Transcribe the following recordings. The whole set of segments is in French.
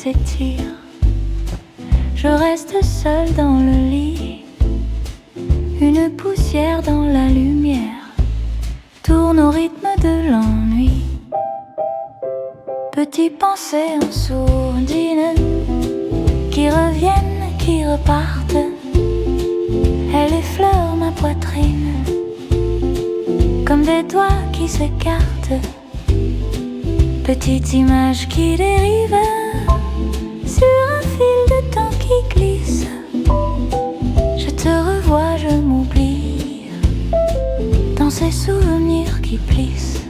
s'étire. Je reste seule dans le lit, une poussière dans la lumière tourne au rythme de l'ennui. Petites pensées en sourdine qui reviennent, qui repartent. Elle effleure ma poitrine comme des doigts qui s'écartent. Petites images qui dérivent sur un fil de temps qui glisse. Je te revois, je m'oublie dans ces souvenirs qui plissent.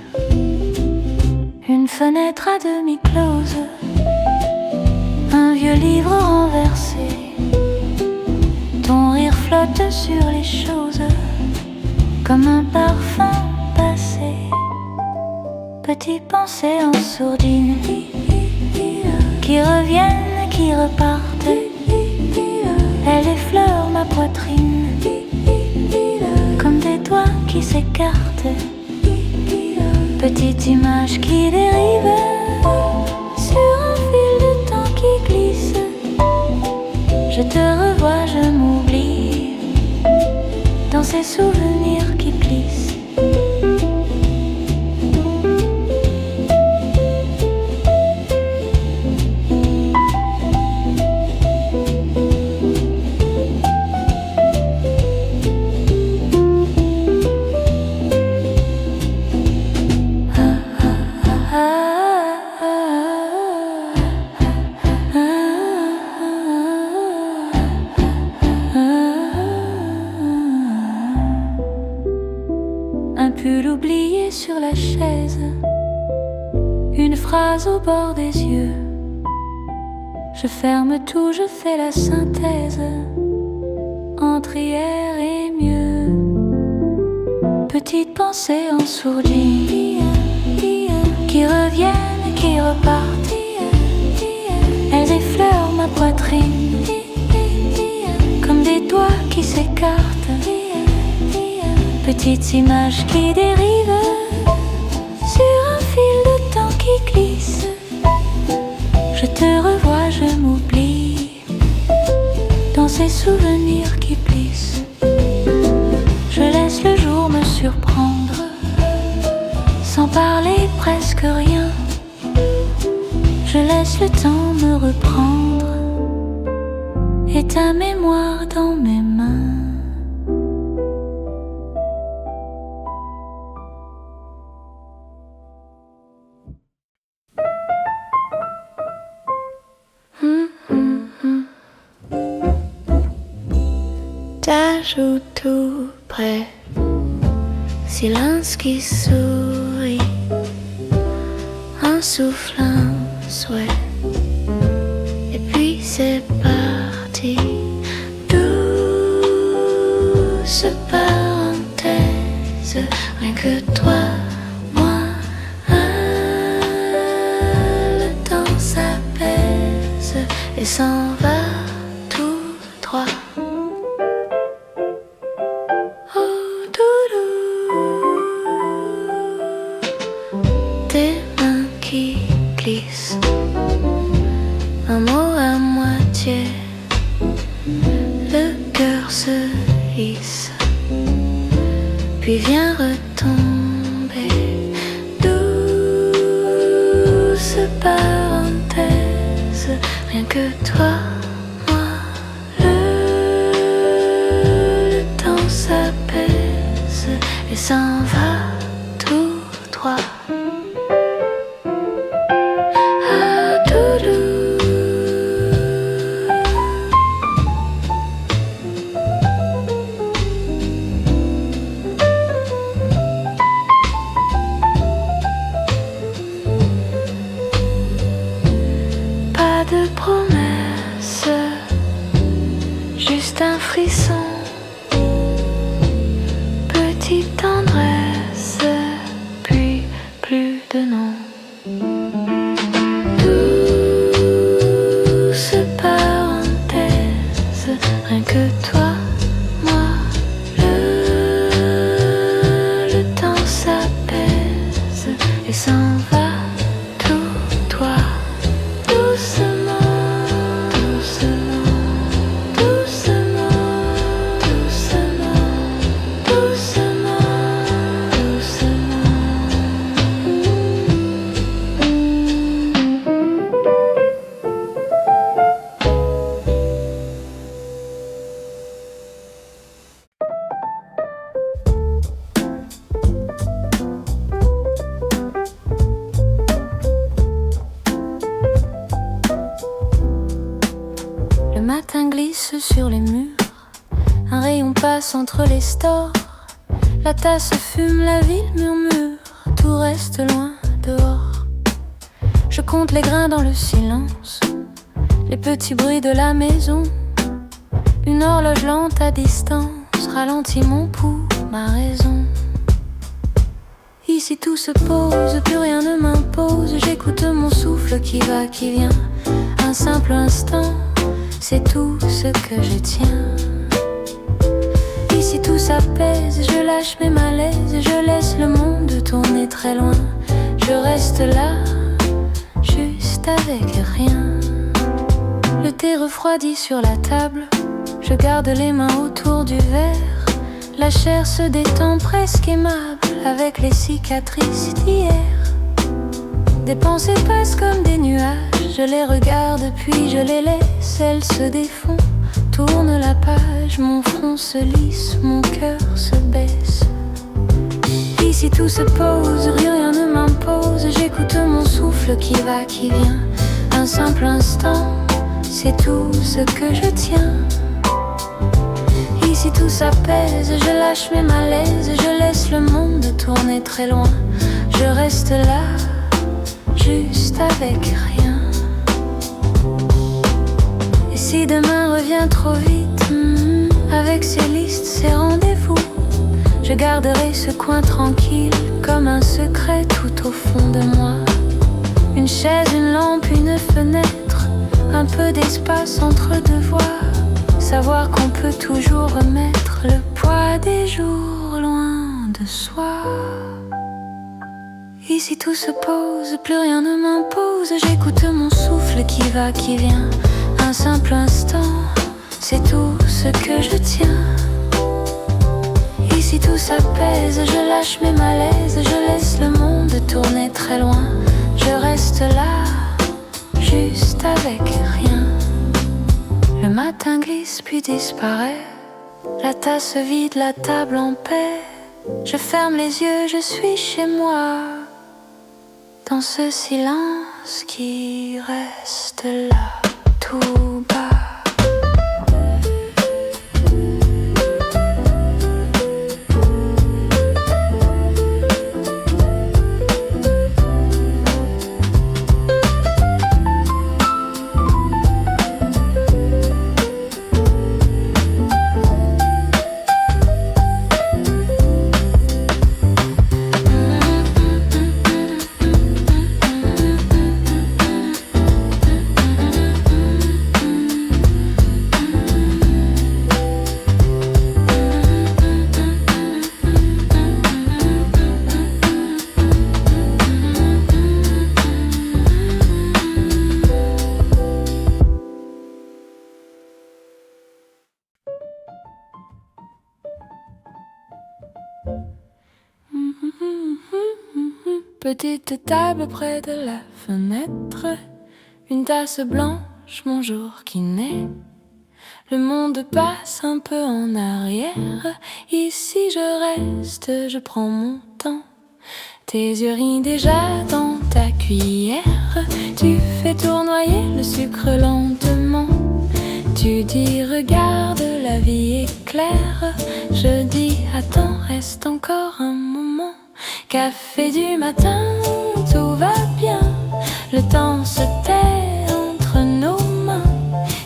Une fenêtre à demi close, un vieux livre renversé. Ton rire flotte sur les choses comme un parfum passé. Petites pensées en sourdine qui reviennent, qui repartent. Elle effleure ma poitrine comme des doigts qui s'écartent. Petites images qui dérivent sur un fil de temps qui glisse. Je te revois, je m'oublie dans ces souvenirs qui plissent. Un pull oublié sur la chaise, une phrase au bord des yeux. Je ferme tout, je fais la synthèse entre hier et mieux. Petites pensées en sourdine qui reviennent, qui repartent. Elles effleurent ma poitrine comme des doigts qui s'écartent. Petites images qui dérivent sur un fil de temps qui glisse. Je te revois, je m'oublie dans ces souvenirs qui plissent. Je laisse le jour me surprendre sans parler presque rien. Je laisse le temps me reprendre et ta mémoire dans mes mains. Ta joue tout près, silence qui sourit, un souffle, un souhait, et puis c'est parti. Douce parenthèse, rien que toi, moi, le temps s'apaise et s'en va tout droit. Tes mains qui glissent, un mot à moitié, le cœur se hisse, puis vient retomber. Douce parenthèse, rien que toi, moi, le temps s'apaise et s'en va tout droit. De promesses, juste un frisson, petite tendresse, puis plus de nom. Douce parenthèse, rien que toi, moi, le temps s'apaise et s'en va tout droit. Doucement matin glisse sur les murs, un rayon passe entre les stores. La tasse fume, la ville murmure, tout reste loin dehors. Je compte les grains dans le silence, les petits bruits de la maison. Une horloge lente à distance ralentit mon pouls, ma raison. Ici tout se pose, plus rien ne m'impose. J'écoute mon souffle qui va, qui vient. Un simple instant, c'est tout ce que je tiens. Ici tout s'apaise, je lâche mes malaises. Je laisse le monde tourner très loin. Je reste là, juste avec rien. Le thé refroidi sur la table, je garde les mains autour du verre. La chair se détend presque aimable avec les cicatrices d'hier. Des pensées passent comme des nuages, je les regarde puis je les laisse. Elles se défont, tournent la page, mon front se lisse, mon cœur se baisse. Ici tout se pose, rien ne m'impose. J'écoute mon souffle qui va, qui vient. Un simple instant, c'est tout ce que je tiens. Ici tout s'apaise, je lâche mes malaises. Je laisse le monde tourner très loin. Je reste là, juste avec rien. Et si demain revient trop vite, avec ses listes, ses rendez-vous, je garderai ce coin tranquille comme un secret tout au fond de moi. Une chaise, une lampe, une fenêtre, un peu d'espace entre deux voies. Savoir qu'on peut toujours remettre le poids des jours loin de soi. Ici tout se pose, plus rien ne m'impose. J'écoute mon souffle qui va, qui vient. Un simple instant, c'est tout ce que je tiens. Ici tout s'apaise, je lâche mes malaises. Je laisse le monde tourner très loin. Je reste là, juste avec rien. Le matin glisse puis disparaît. La tasse vide, la table en paix. Je ferme les yeux, je suis chez moi. Dans ce silence qui reste là, tout bas. Petite table près de la fenêtre, une tasse blanche, mon jour qui naît. Le monde passe un peu en arrière. Ici je reste, je prends mon temps. Tes yeux rient déjà dans ta cuillère. Tu fais tournoyer le sucre lentement. Tu dis regarde, la vie est claire. Je dis attends, reste encore un moment. Café du matin, tout va bien. Le temps se tait entre nos mains.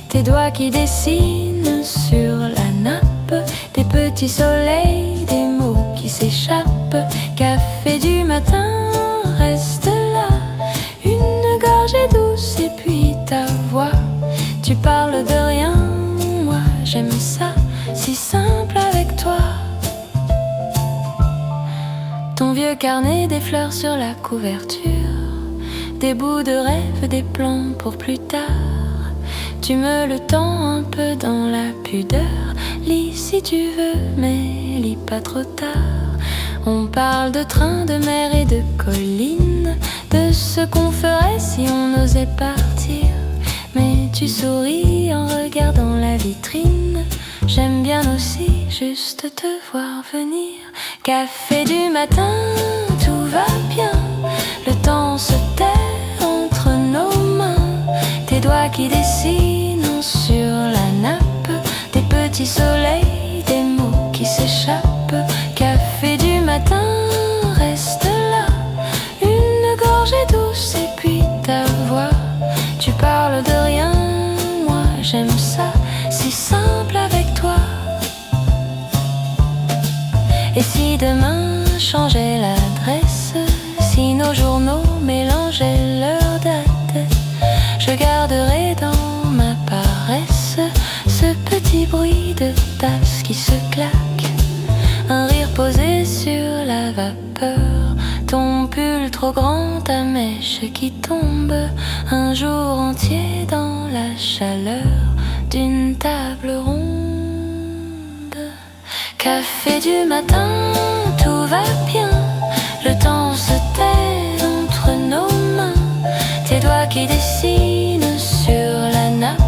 Tes doigts qui dessinent sur la nappe. Des petits soleils, des mots qui s'échappent. Café du matin, reste là. Une gorgée douce et puis ta voix. Tu parles de rien, moi j'aime ça. Si simple avec toi. Ton vieux carnet, des fleurs sur la couverture. Des bouts de rêve, des plans pour plus tard. Tu me le tends un peu dans la pudeur. Lis si tu veux, mais lis pas trop tard. On parle de train, de mer et de collines. De ce qu'on ferait si on osait partir. Mais tu souris en regardant la vitrine. J'aime bien aussi juste te voir venir. Café du matin, tout va bien. Le temps se tait entre nos mains. Tes doigts qui dessinent sur la petits soleils, des mots qui s'échappent. Café du matin, reste là. Une gorgée douce et puis ta voix. Tu parles de rien, moi j'aime ça. Si simple avec toi. Et si demain changeait l'adresse, si nos journaux mélangeaient leur date, je garderai dans ma paresse ce petit bruit de tasse qui se claque, un rire posé sur la vapeur, ton pull trop grand, ta mèche qui tombe, un jour entier dans la chaleur d'une table ronde. Café du matin, tout va bien, le temps se tait entre nos mains, tes doigts qui dessinent sur la nappe,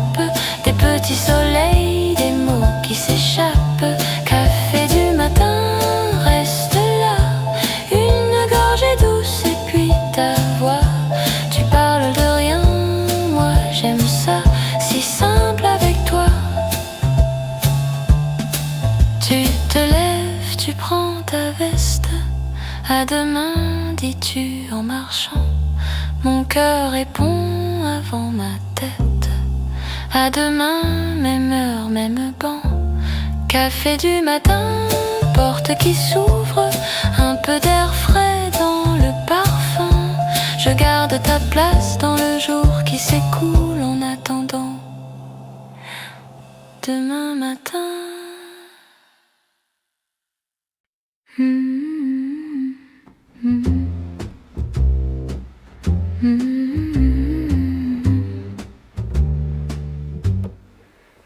des petits soleils, des mots qui s'échappent. Café du matin, reste là, une gorgée douce et puis ta voix. Tu parles de rien, moi j'aime ça, si simple avec toi. Tu te lèves, tu prends ta veste, à demain dis-tu en marchant. Mon cœur répond avant ma tête, à demain, même heure, même banc. Café du matin, porte qui s'ouvre, un peu d'air frais dans le parfum. Je garde ta place dans le jour qui s'écoule en attendant demain matin.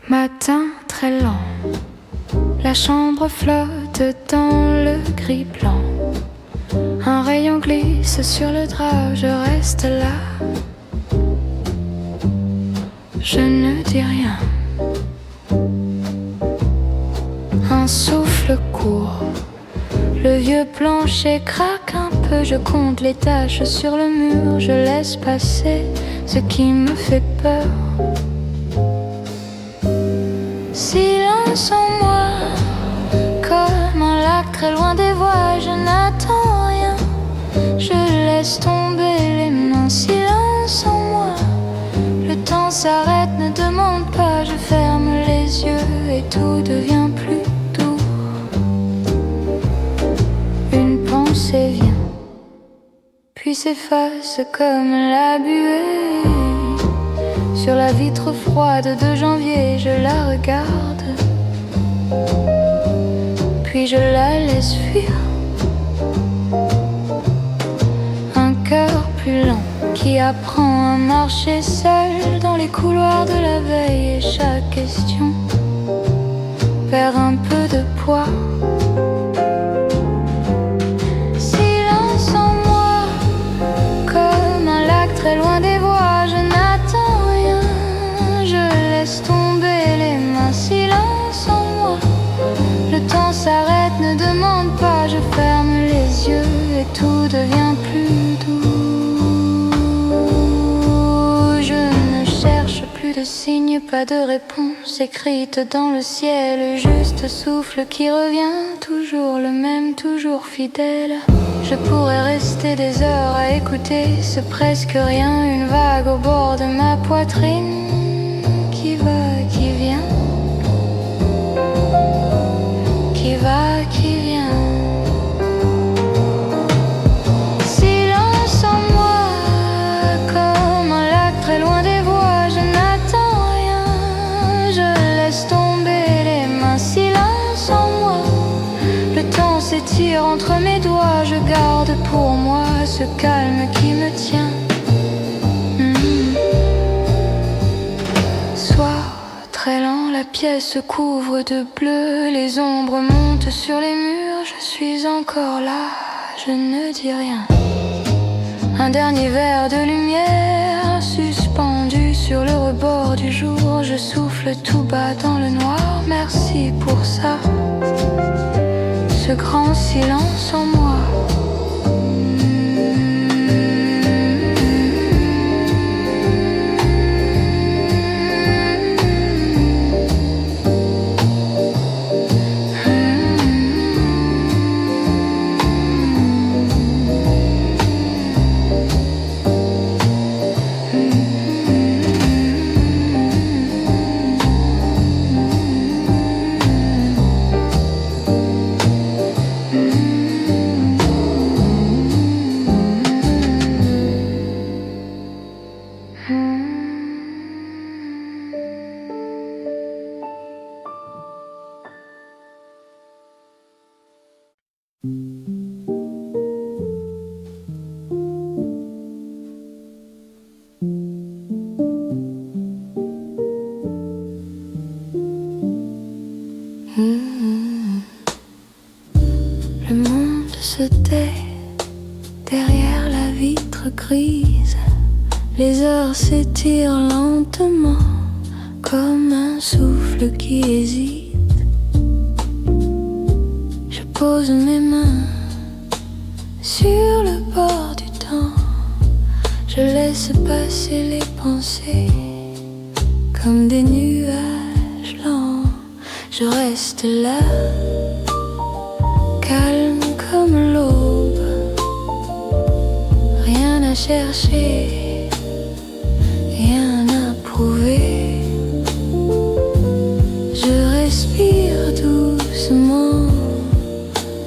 Matin très lent, la chambre flotte dans le gris blanc. Un rayon glisse sur le drap, je reste là. Je ne dis rien. Un souffle court, le vieux plancher craque un peu. Je compte les taches sur le mur, je laisse passer ce qui me fait peur. Silence en moi, comme un lac très loin des voix. Je n'attends rien, je laisse tomber les mains. Silence en moi, le temps s'arrête, ne demande pas. Je ferme les yeux et tout devient plus doux. Une pensée vient, puis s'efface comme la buée. Sur la vitre froide de janvier, je la regarde, puis je la laisse fuir. Un cœur plus lent qui apprend à marcher seul dans les couloirs de la veille. Et chaque question perd un peu de poids. Silence en moi, comme un lac très loin des voix. Je n'attends rien, je laisse tomber les mains. Silence en moi, le temps s'arrête, ne demande pas. Je ferme les yeux et tout devient plus doux. Je ne cherche plus de signes, pas de réponse écrite dans le ciel. Juste souffle qui revient, toujours le même, toujours fidèle. Je pourrais rester des heures à écouter ce presque rien. Une vague au bord de ma poitrine qui va, qui vient, qui va, qui vient. Silence en moi, comme un lac très loin des voix. Je n'attends rien, je laisse tomber les mains. Silence en moi, le temps s'étire entre mes doigts. Je garde pour moi ce calme qui me tient. Soir très lent, la pièce se couvre de bleu. Les ombres montent sur les murs. Je suis encore là, je ne dis rien. Un dernier verre de lumière suspendu sur le rebord du jour. Je souffle tout bas dans le noir. Merci pour ça, ce grand silence en moi. Le monde se tait derrière la vitre grise. Les heures s'étirent lentement comme un souffle qui hésite. Je pose mes mains sur le bord du temps. Je laisse passer les pensées comme des nuages lents. Je reste là, calme comme l'aube. Rien à chercher, rien à prouver. Je respire doucement,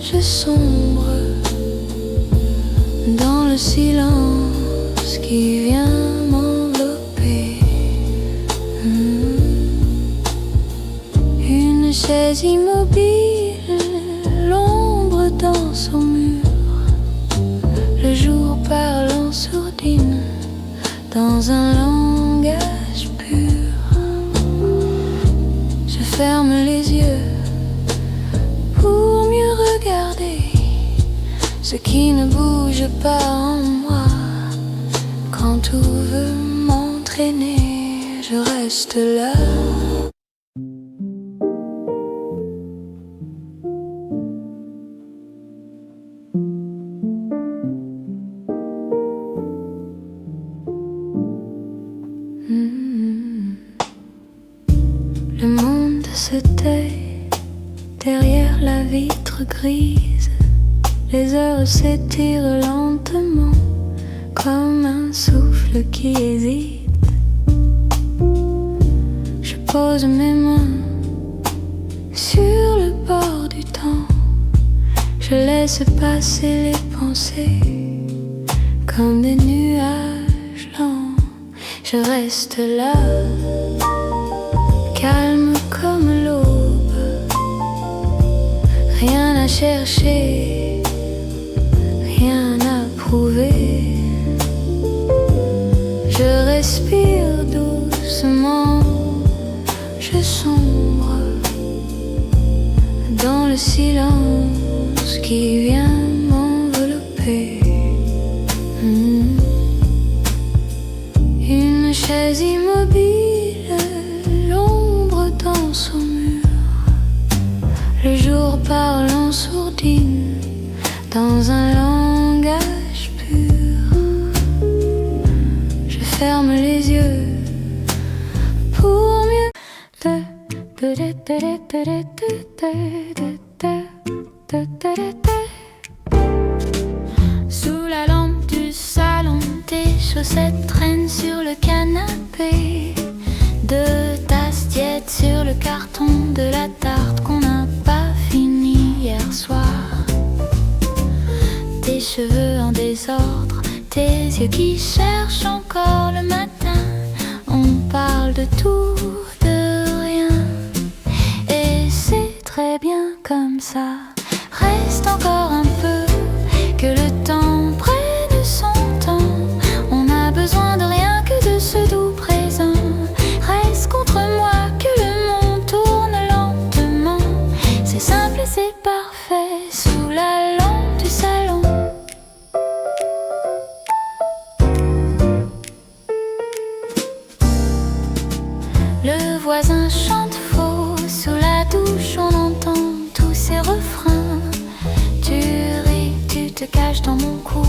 je sombre dans le silence qui vient m'envelopper. Une chaise immobile, l'ombre danse au mur. Le jour parle en sourdine dans un langage pur. Je ferme les yeux pour mieux regarder ce qui ne bouge pas en moi. Quand tout veut m'entraîner, je reste là. Le monde se tait derrière la vitre grise. Les heures s'étirent lentement comme un souffle qui hésite. Je pose mes mains sur le bord du temps. Je laisse passer les pensées comme des nuages lents. Je reste là, calme comme l'aube. Rien à chercher, rien à prouver. Je respire doucement, je sombre dans le silence qui vient m'envelopper. Une chaise immobile, l'ombre danse au mur. Le jour parle en sourdine dans un langage pur. Je ferme les yeux pour mieux. Sous la lampe du salon, tes chaussettes traînent sur le canapé. Deux tasses-tièdes sur le carton de la tarte qu'on n'a pas fini hier soir. Tes cheveux en désordre, tes yeux qui cherchent encore le matin. On parle de tout, de rien, et c'est très bien comme ça. Reste encore un peu, que le temps prenne son temps. On a besoin de rien que de ce doux présent. Reste contre moi, que le monde tourne lentement. C'est simple et c'est parfait, sous la lampe du salon. Le voisin chante faux, sous la douche on entend tous ces refrains. Tu ris, tu te caches dans mon cou,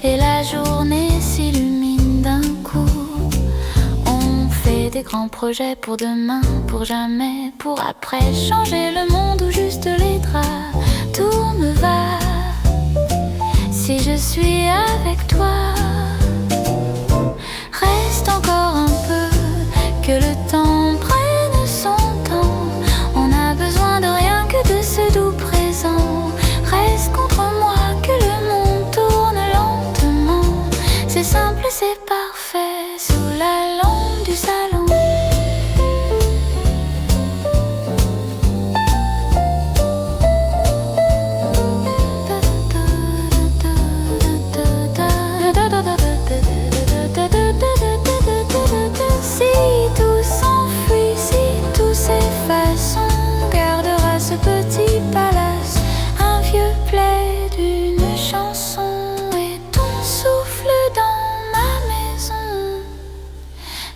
et la journée s'illumine d'un coup. On fait des grands projets pour demain, pour jamais, pour après. Changer le monde ou juste les draps, tout me va si je suis avec toi. Reste encore un peu, que le temps prenne son temps. On a besoin de rien que de ce doux présent. Reste contre moi, que le monde tourne lentement. C'est simple et c'est parfait, sous la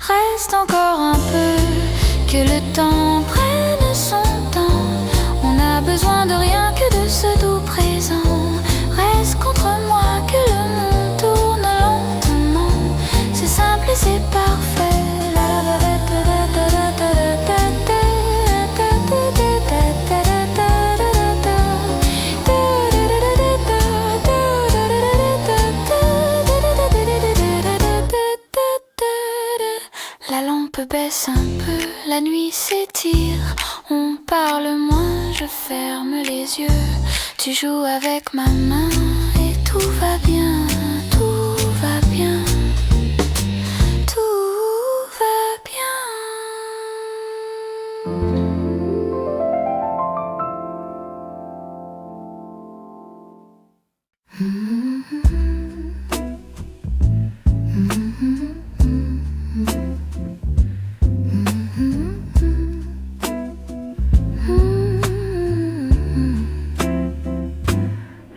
reste encore un peu, que le temps prenne son temps. On n'a besoin de rien que de ce doux présent. Reste contre moi, que le monde tourne lentement. C'est simple et c'est parfait. La lampe baisse un peu, la nuit s'étire. On parle moins, je ferme les yeux. Tu joues avec ma main et tout va bien, tout va bien, tout va bien.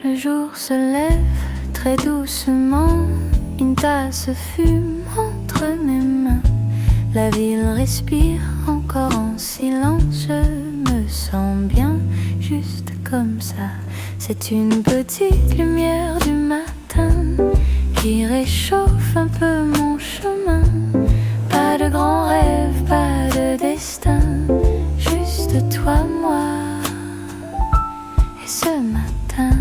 Le jour se lève très doucement, une tasse fume entre mes mains. La ville respire encore en silence, je me sens bien juste comme ça. C'est une petite lumière du matin qui réchauffe un peu mon chemin. Pas de grands rêves, pas de destin, juste toi, moi et ce matin.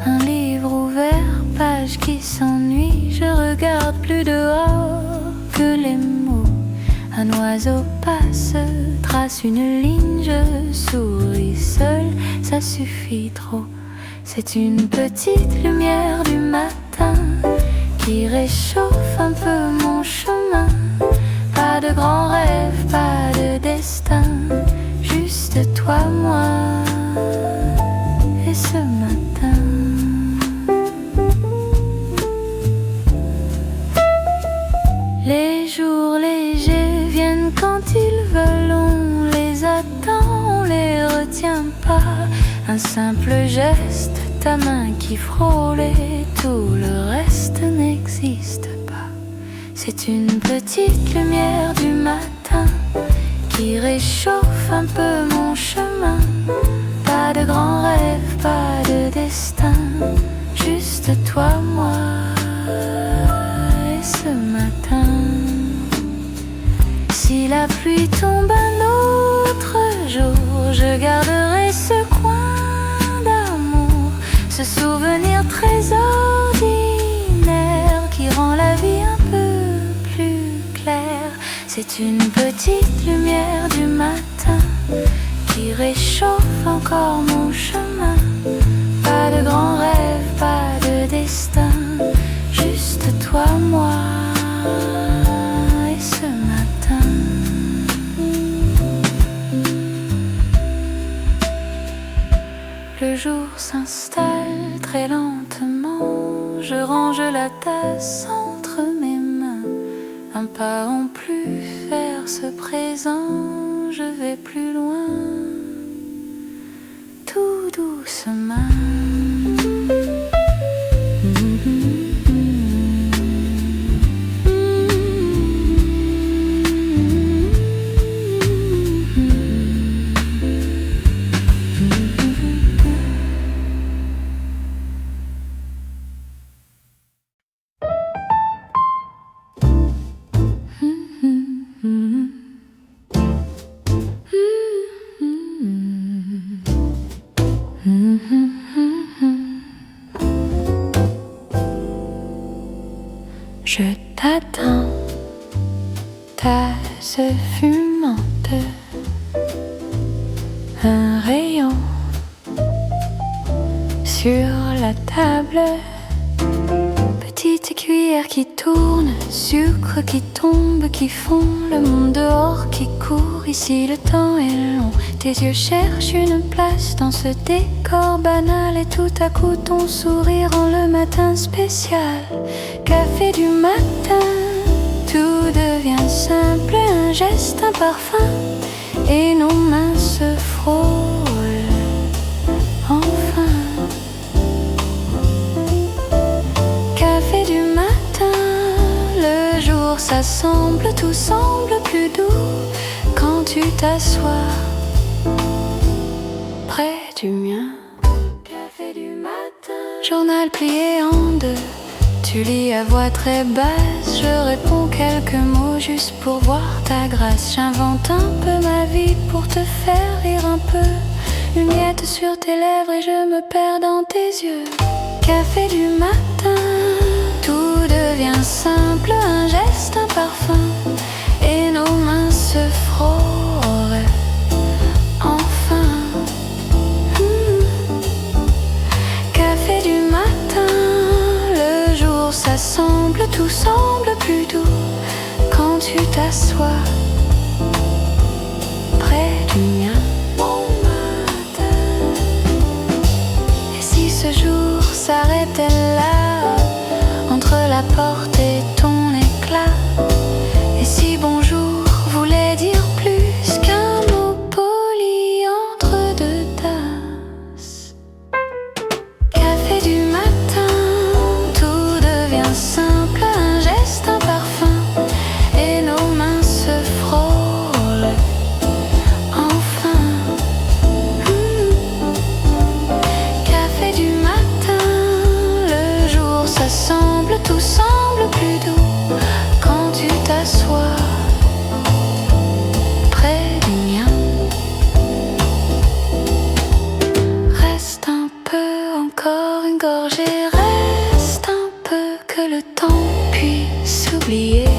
Un livre ouvert, page qui s'ennuie, je regarde plus dehors que les mots. Un oiseau passe, trace une ligne, je souris seul, ça suffit trop. C'est une petite lumière du matin qui réchauffe un peu mon chemin. Pas de grands rêves, pas de destin, juste toi, moi et ce matin. Les jours légers viennent quand ils veulent, on les attend, on les retient pas. Un simple geste, ta main qui frôle et tout le reste n'existe pas. C'est une petite lumière du matin qui réchauffe un peu mon chemin. Pas de grands rêves, pas de destin, juste toi, moi et ce matin. Si la pluie tombe un autre jour, je garderai ce coin d'amour, ce souvenir très ordinaire qui rend la vie un peu plus claire. C'est une petite lumière du matin qui réchauffe encore mon chemin. Pas de grands rêves, pas de destin, juste toi, moi et ce matin. Le jour s'installe très lentement, je range la tasse entre mes mains. Un pas en plus vers ce présent, je vais plus loin, tout doucement. Je t'attends, tasse fumante, un rayon sur la table, petite cuillère qui tourne, sucre qui tombe, qui fond, le monde dehors qui court, ici le temps est long. Tes yeux cherchent une place dans ce décor banal et tout à coup ton sourire rend le matin spécial. Café du matin, tout devient simple, un geste, un parfum et nos mains se frôlent enfin. ça semble, tout semble plus doux quand tu t'assois près du mien. Café du matin, journal plié en deux. Tu lis à voix très basse, je réponds quelques mots juste pour voir ta grâce. J'invente un peu ma vie pour te faire rire un peu. Une miette sur tes lèvres et je me perds dans tes yeux. Café du matin, tout devient simple, un geste, un parfum, et nos mains se frôlent enfin. Café du matin, le jour s'assemble, tout semble plus doux quand tu t'assois près du mien. Et si ce jour s'arrêtait là, entre la porte et ton éclat, et si bonjour voulait dire plus qu'un mot poli entre deux tasses. Café du matin, tout devient simple, un geste, un parfum, et nos mains se frôlent enfin. Café du matin, le jour s'assemble, tout semble plus doux quand tu t'assois près du mien. Reste un peu, encore une gorgée, reste un peu que le temps puisse oublier.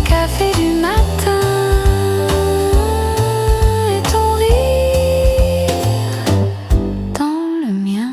Café du matin et ton rire dans le mien.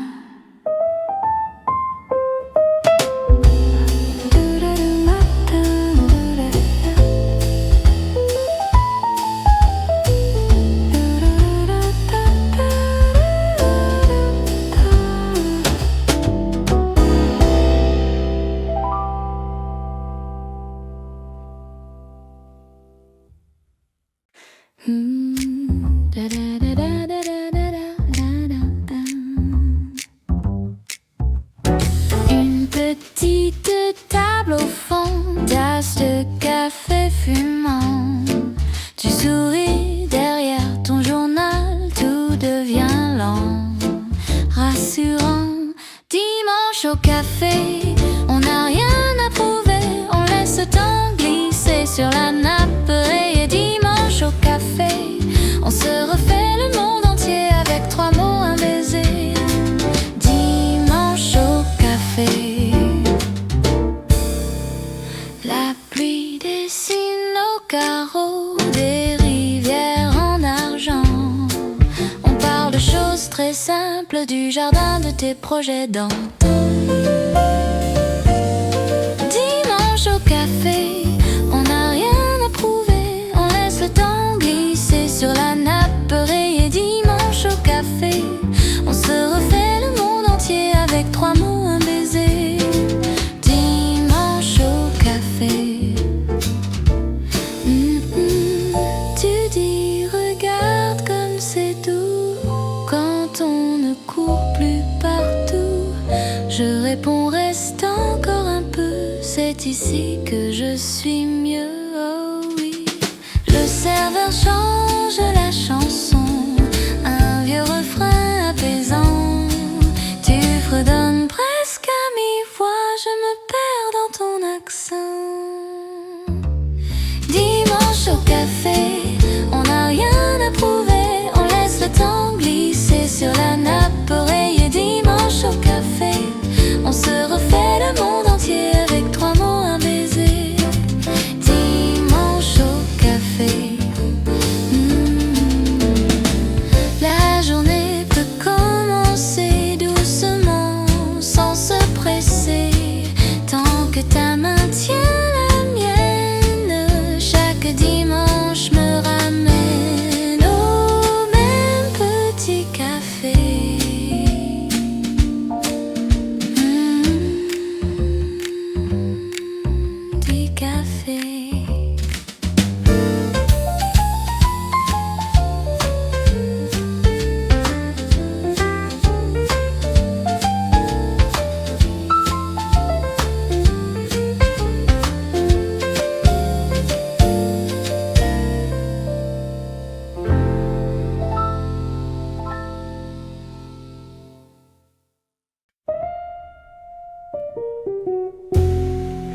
Une petite table au fond, tasse de café fumant. Tu souris derrière ton journal, tout devient lent, rassurant. Dimanche au café, on n'a rien à prouver, on laisse le temps glisser sur la nappe rayée. Dimanche au café, on se refait le monde entier avec 3 mots, un baiser. Dimanche au café, la pluie dessine au carreau des rivières en argent. On parle de choses très simples, du jardin de tes projets d'antan. Dimanche au café, on n'a rien à prouver, on laisse le temps glisser sur la nappe rayée. Dimanche au café, on se refait le monde entier avec 3 mots, un baiser. Dimanche au café. Tu dis regarde comme c'est doux quand on ne court plus partout. Je réponds reste encore un peu, c'est ici que je suis mieux. Oh oui. Le serveur change la chanson, un vieux refrain apaisant. Tu fredonnes presque à mi-voix, je me perds dans ton accent. Dimanche au café, on n'a rien à prouver, on laisse le temps glisser sur la nappe rayée. Dimanche au café, on se refait le monde entier avec 3 mots, un baiser. Dimanche au café. La journée peut commencer doucement, sans se presser, tant que ta main tient la mienne. Chaque dimanche me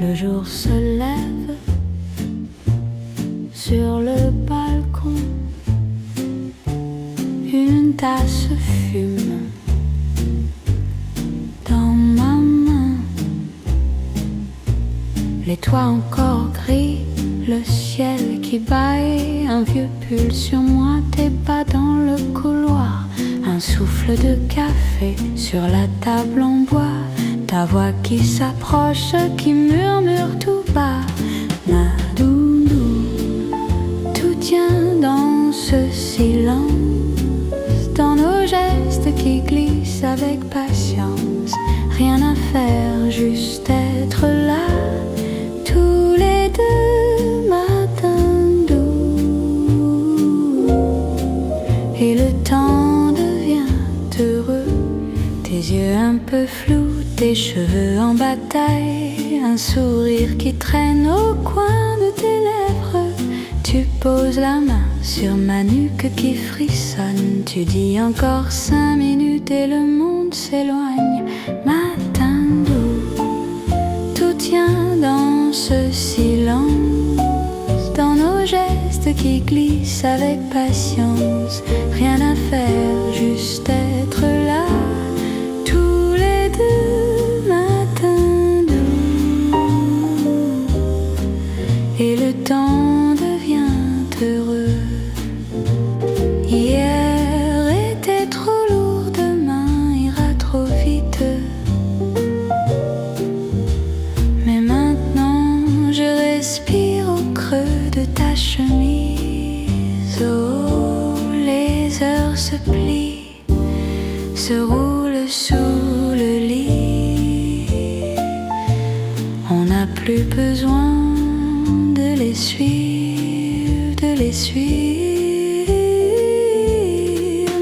Le jour se lève sur le balcon, une tasse fume dans ma main. Les toits encore gris, le ciel qui bâille, un vieux pull sur moi, tes pas dans le couloir, un souffle de café sur la table en bois, ta voix qui s'approche, qui murmure tout bas. Ma doudou, tout tient dans ce silence, dans nos gestes qui glissent avec patience. Rien à faire, juste être là, tous les deux matins doux. Et le temps devient heureux, tes yeux un peu flous, tes cheveux en bataille, un sourire qui traîne au coin de tes lèvres. Tu poses la main sur ma nuque qui frissonne, tu dis encore 5 minutes et le monde s'éloigne. Matin doux, tout tient dans ce silence, dans nos gestes qui glissent avec patience. Rien à faire, juste être là, tous les deux matins doux. Et le temps devient heureux. Hier était trop lourd, demain ira trop vite. Mais maintenant je respire au creux de ta chemise. Oh, les heures se plient, se roulent sous le lit. On n'a plus besoin de les suivre, de les suivre.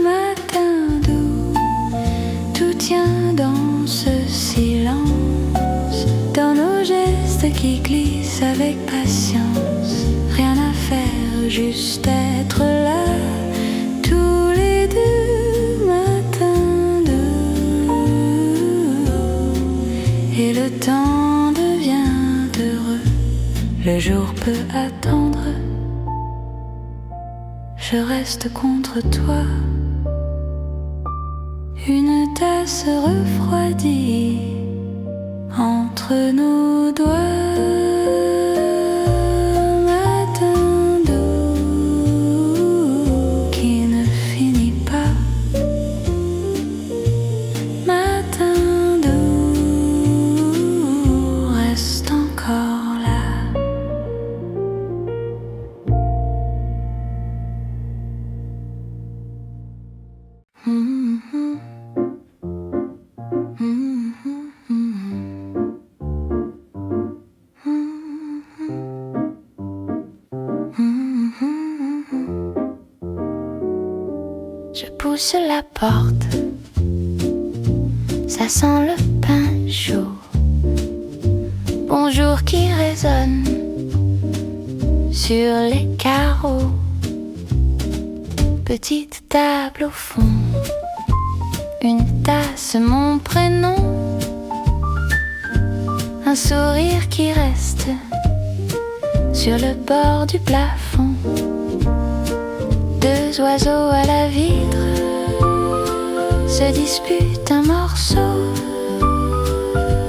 Matin doux, tout tient dans ce silence, dans nos gestes qui glissent avec patience. Rien à faire, juste être là, tous les deux matins doux. Et le temps devient heureux, le jour peut attendre. Je reste contre toi, une tasse refroidie entre nos doigts. Matin doux qui ne finit pas. Matin doux reste encore là. Je pousse la porte, ça sent le pain chaud. Bonjour qui résonne sur les carreaux. Petite table au fond, une tasse, mon prénom, un sourire qui reste sur le bord du plafond. Deux oiseaux à la vitre se disputent un morceau.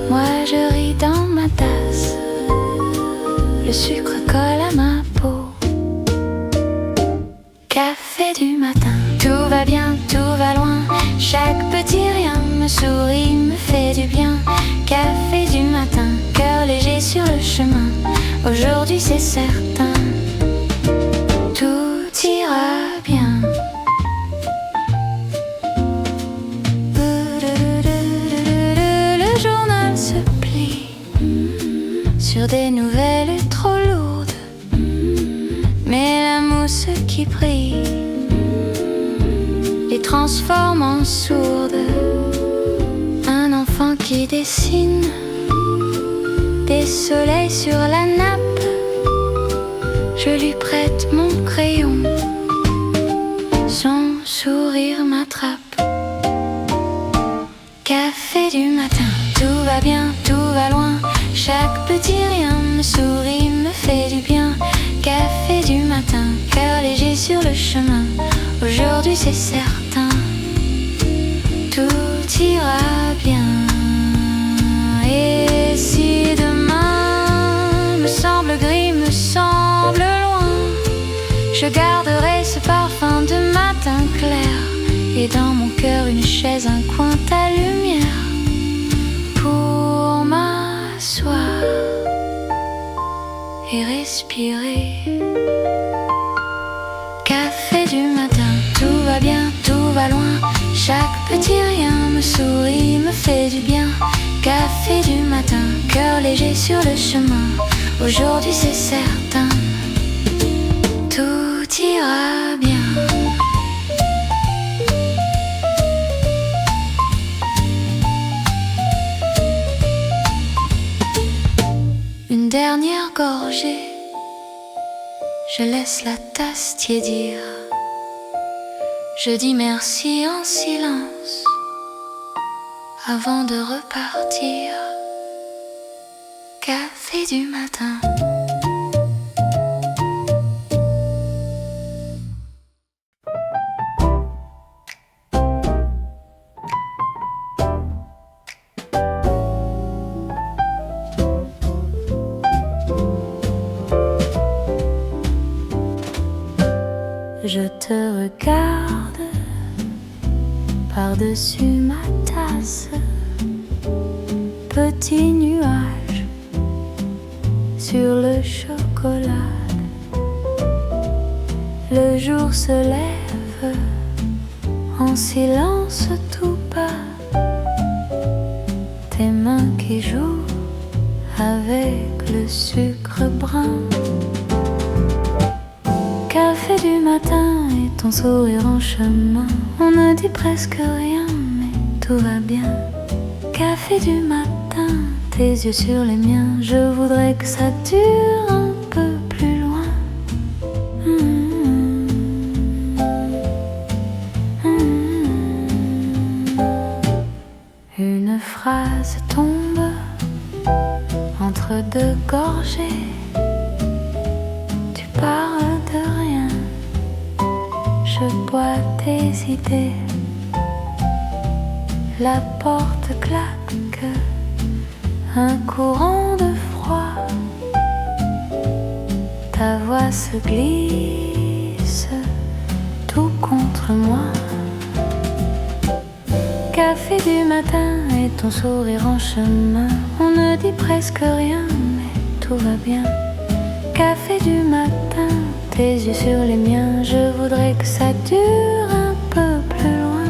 Moi je ris dans ma tasse, le sucre colle à ma peau. Café du matin, tout va bien, tout va loin. Chaque petit rien me sourit, me fait du bien. Café du matin, cœur léger sur le chemin. Aujourd'hui c'est certain, tout ira bien. Le journal se plie sur des nouvelles trop lourdes, mais la mousse qui brille les transforme en sourdes. Un enfant qui dessine des soleils sur la nappe. Je lui prête mon crayon, son sourire m'attrape. Café du matin, tout va bien, tout va loin. Chaque petit rien me sourit, me fait du bien. Café du matin, cœur léger sur le chemin. Aujourd'hui c'est certain, tout ira bien. Et si demain me semble gris, me semble loin, je garderai ce parfum de matin clair. Et dans mon cœur une chaise, un coin, ta lumière, pour m'asseoir et respirer. Café du matin, tout va bien, tout va loin. Chaque petit rien me sourit, me fait du bien. Café du matin, cœur léger sur le chemin. Aujourd'hui c'est certain, tout ira bien. Une dernière gorgée, je laisse la tasse tiédir. Je dis merci en silence avant de repartir. Café du matin. Je te regarde par-dessus ma tasse, petit nuage sur le chocolat. Le jour se lève en silence tout bas. Tes mains qui jouent avec le sucre brun. Café du matin et ton sourire en chemin. On ne dit presque rien mais tout va bien. Café du matin, tes yeux sur les miens. Je voudrais que ça dure un peu plus loin. Une phrase tombe entre deux gorgées. Tu parles de rien, je bois tes idées. La porte claque, un courant de froid. Ta voix se glisse tout contre moi. Café du matin et ton sourire en chemin. On ne dit presque rien mais tout va bien. Café du matin, tes yeux sur les miens. Je voudrais que ça dure un peu plus loin.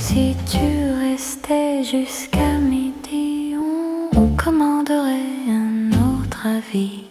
Si tu restais jusqu'à midi, on commanderait un autre avis.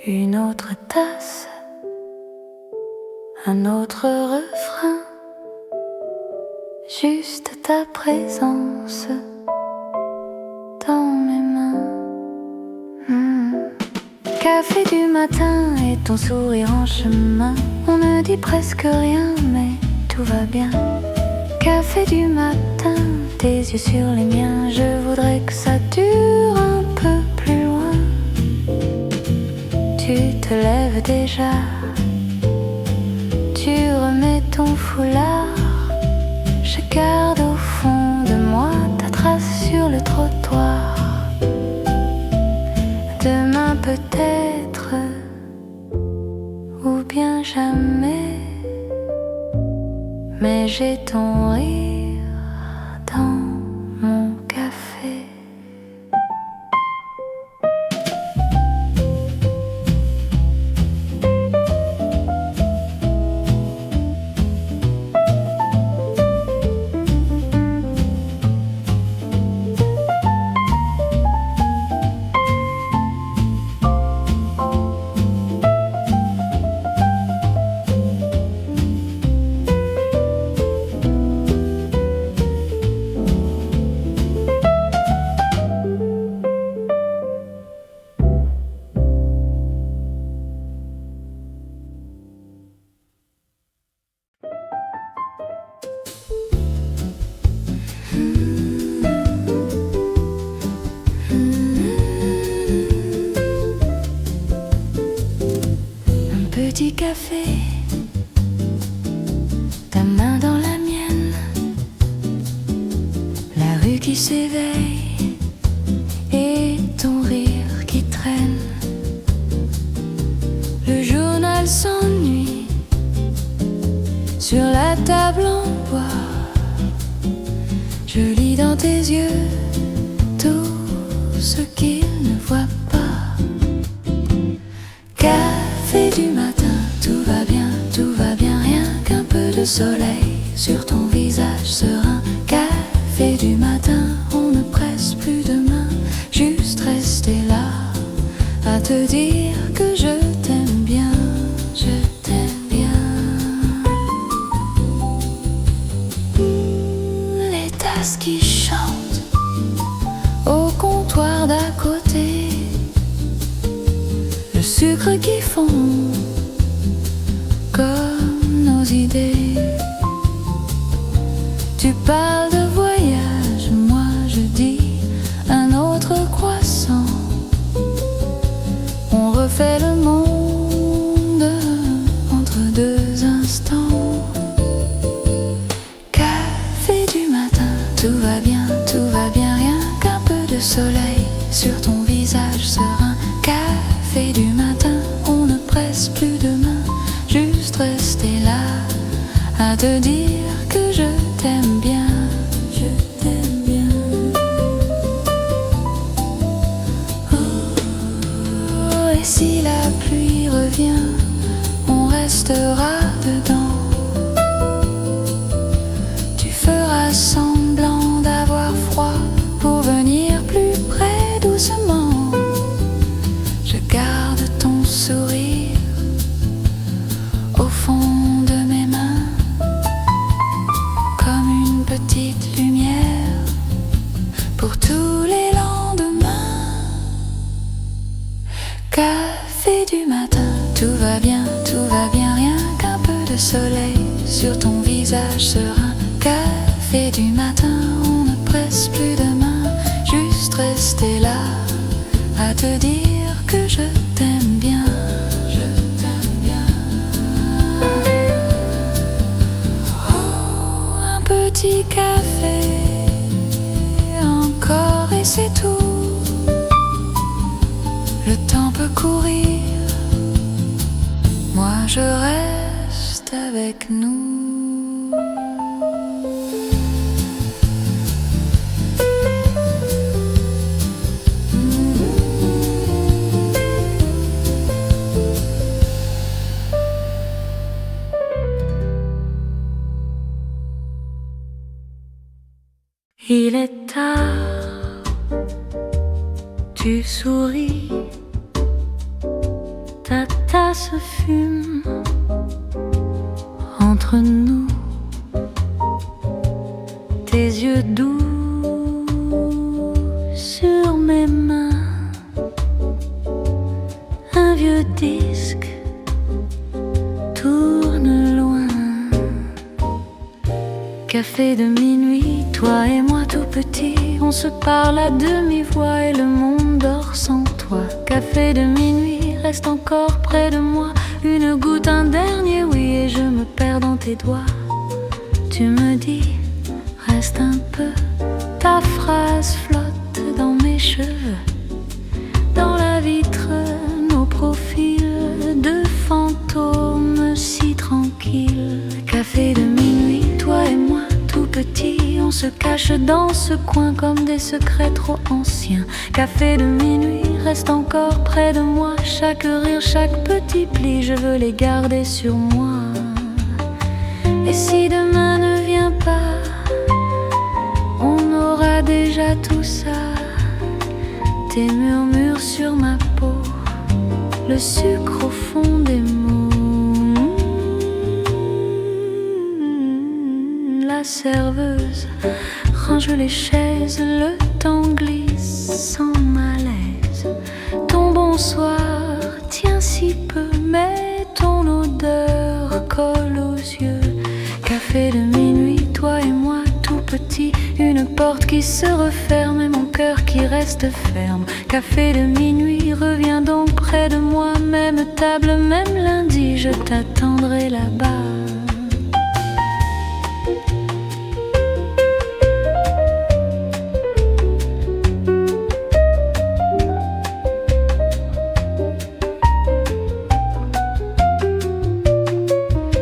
Une autre tasse, un autre refrain, juste ta présence dans mes mains. Café du matin et ton sourire en chemin. On ne dit presque rien mais tout va bien. Café du matin, tes yeux sur les miens. Je voudrais que ça dure un peu plus loin. Tu te lèves déjà, tu remets ton foulard. Je garde au fond de moi ta trace sur le trottoir. Demain peut-être, ou bien jamais, mais j'ai ton rire dans mon café. ta main dans la mienne, la rue qui s'éveille et ton rire qui traîne. Le journal s'ennuie sur la table en bois. Je lis dans tes yeux tout ce qu'il ne voit pas. Café du matin, tout va bien, rien qu'un peu de soleil sur ton visage serein. Café du matin, on ne presse plus de main, juste rester là à te dire que je t'aime bien, je t'aime bien. Les tasses qui chantent au comptoir d'à côté, le sucre qui fond comme nos idées. Tu parles de voyage, moi je dis un autre croissant. On refait le monde entre deux instants. Café du matin, tout va bien, rien qu'un peu de soleil sur ton visage serein. Café du matin, on ne presse plus de main, juste rester là à te dire que je t'aime bien, je t'aime bien. Oh, et si la pluie revient, on restera dedans. Tu feras semblant d'avoir froid pour venir plus près doucement. Je garde ton sourire au fond de mes mains, comme une petite lumière pour tous les lendemains. Café du matin, tout va bien, rien qu'un peu de soleil sur ton visage serein. Café du matin, on ne presse plus de main, juste rester là à te dire que je t'aime bien, je t'aime bien. Oh, un petit café encore et c'est tout. Le temps peut courir, moi je reste avec nous. Il est tard, tu souris, ta tasse fume entre nous, tes yeux doux sur mes mains, un vieux disque tourne loin. Café de minuit, toi et moi tout petit, on se parle à demi-voix et le monde dort sans toi. Café de minuit, reste encore près de moi, une goutte, un dernier oui et je me perds dans tes doigts. Tu me dis, reste un peu, ta phrase flotte dans mes cheveux. Dans la vitre, nos profils de fantômes si tranquilles. Café de minuit, toi et moi tout petit, on se cache dans ce coin comme des secrets trop anciens. Café de minuit, reste encore près de moi, chaque rire, chaque petit pli, je veux les garder sur moi. Et si demain ne vient pas, on aura déjà tout ça. Tes murmures sur ma peau, le sucre au fond des mots. La serveuse range les chaises, le temps glisse sans malaise. Ton bonsoir tient si peu, mais ton odeur colle aux yeux. Café de minuit, toi et moi tout petit, une porte qui se referme et mon cœur qui reste ferme. Café de minuit, reviens donc près de moi. Même table, même lundi, je t'attendrai là-bas.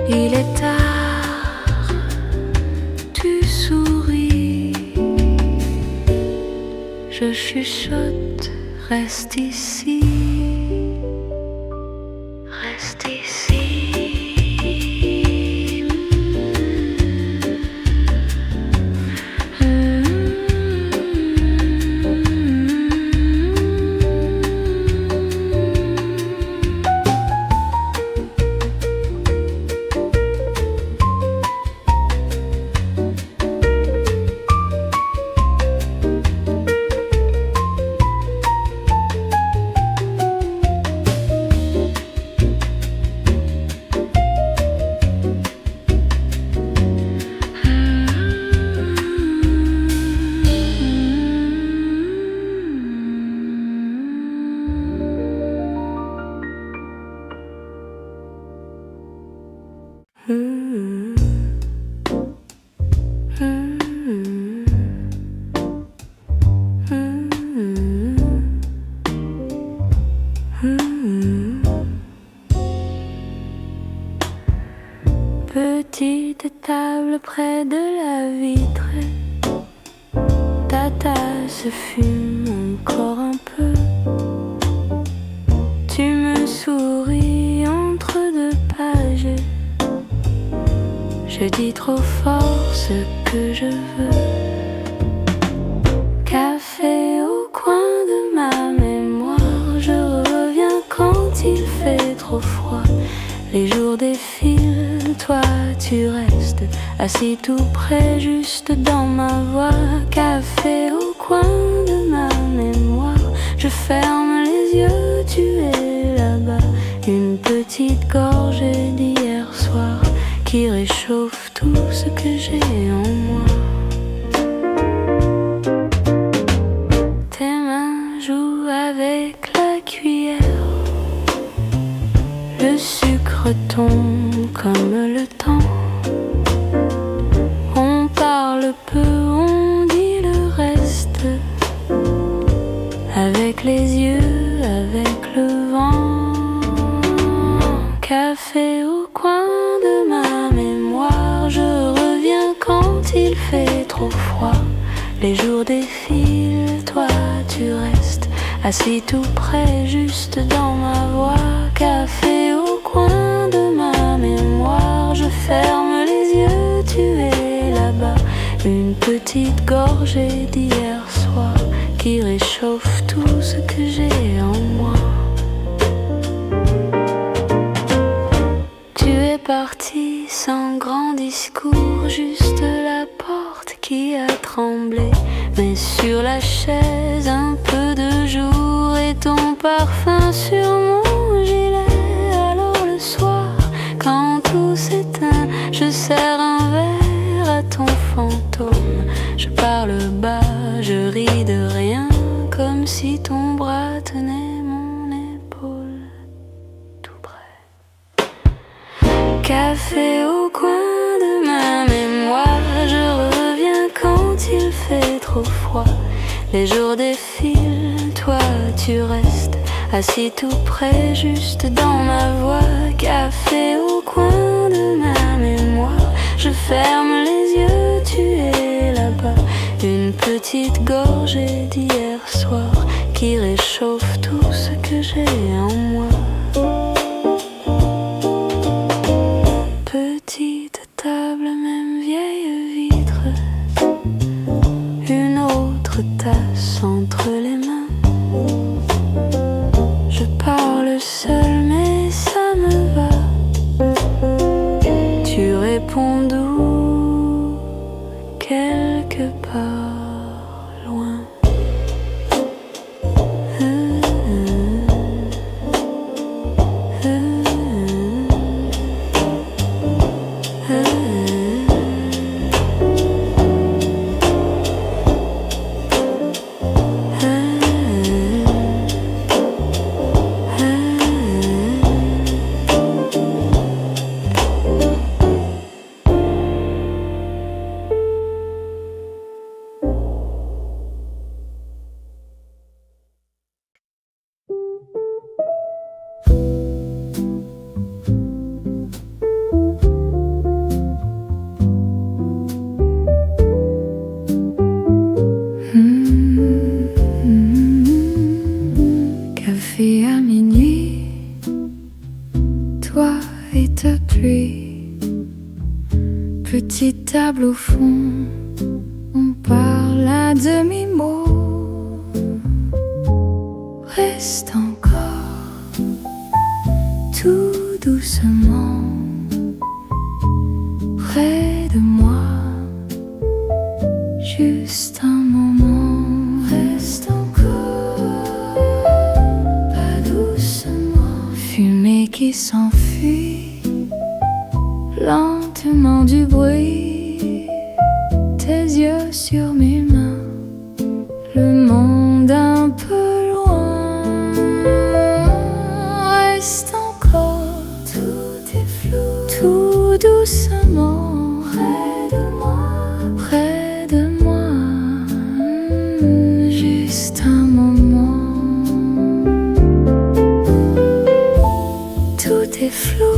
Il est tard, tu souris. Je chuchote, reste ici. Reste ici. Petite table près de la vitre, ta tasse fume encore un peu. Tu me souris entre deux pages. Je dis trop fort ce que je veux. Café au coin de ma mémoire. Je reviens quand il fait trop froid. Les jours défilent, toi tu restes assis tout près, juste dans ma voix. Café au coin de ma mémoire. Je ferme les yeux, tu es là-bas. Une petite gorgée d'hier soir qui réchauffe tout ce que j'ai en moi. Tes mains jouent avec la cuillère. Le sucre tombe comme le temps. On parle peu, on dit le reste. Avec les yeux, avec le vent. Café au coin de ma mémoire. Je reviens quand il fait trop froid. Les jours défilent, toi tu restes assis tout près, juste dans ma voix. Café au coin de ma mémoire. Je ferme les yeux, tu es là-bas. Une petite gorgée d'hier soir qui réchauffe tout ce que j'ai en moi. Tu es parti sans grand discours, juste la porte qui a tremblé. Mais sur la chaise un peu de jour et ton parfum sur mon gilet. Alors le soir, quand tout s'éteint, je serre un verre à ton fantôme. Je parle bas, je ris de rien, comme si ton bras tenait mon épaule tout près. Café au coin de ma mémoire. Je reviens quand il fait trop froid. Les jours défilent, toi tu restes assis tout près, juste dans ma voix. Café au coin de ma mémoire. Je ferme les yeux, tu es là-bas. Une petite gorgée d'hier soir qui réchauffe tout ce que j'ai en moi. Petite table, même vieille vitre. Une autre tasse entre les mains. Je parle seul mais ça me va. Tu réponds doux, quelque part loin. de pluie. Petite table au fond, on parle à demi-mot. Reste encore, tout doucement, près de moi. Juste un moment, reste encore, pas doucement. Fumée qui s'enfuit, lentement du bruit. Tes yeux sur mes mains, le monde un peu loin. Reste encore, tout est flou, tout doucement, près de moi, près de moi. Juste un moment, tout est flou,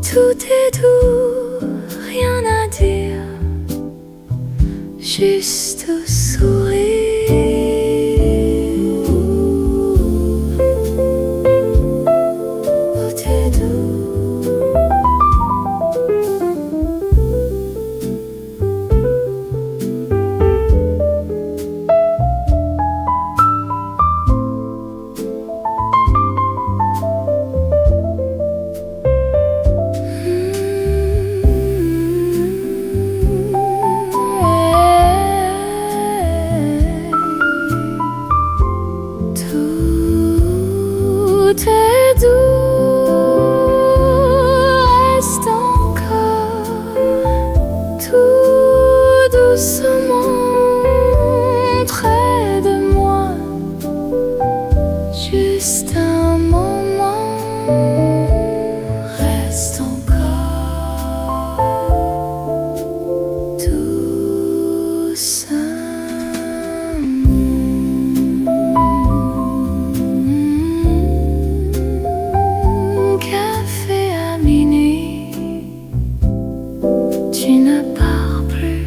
tout est doux, rien à dire, juste sourire. Tout est doux. Tout est doux, reste encore, tout doucement, près de moi, juste un moment, reste encore, doucement. Café à minuit, tu ne pars plus.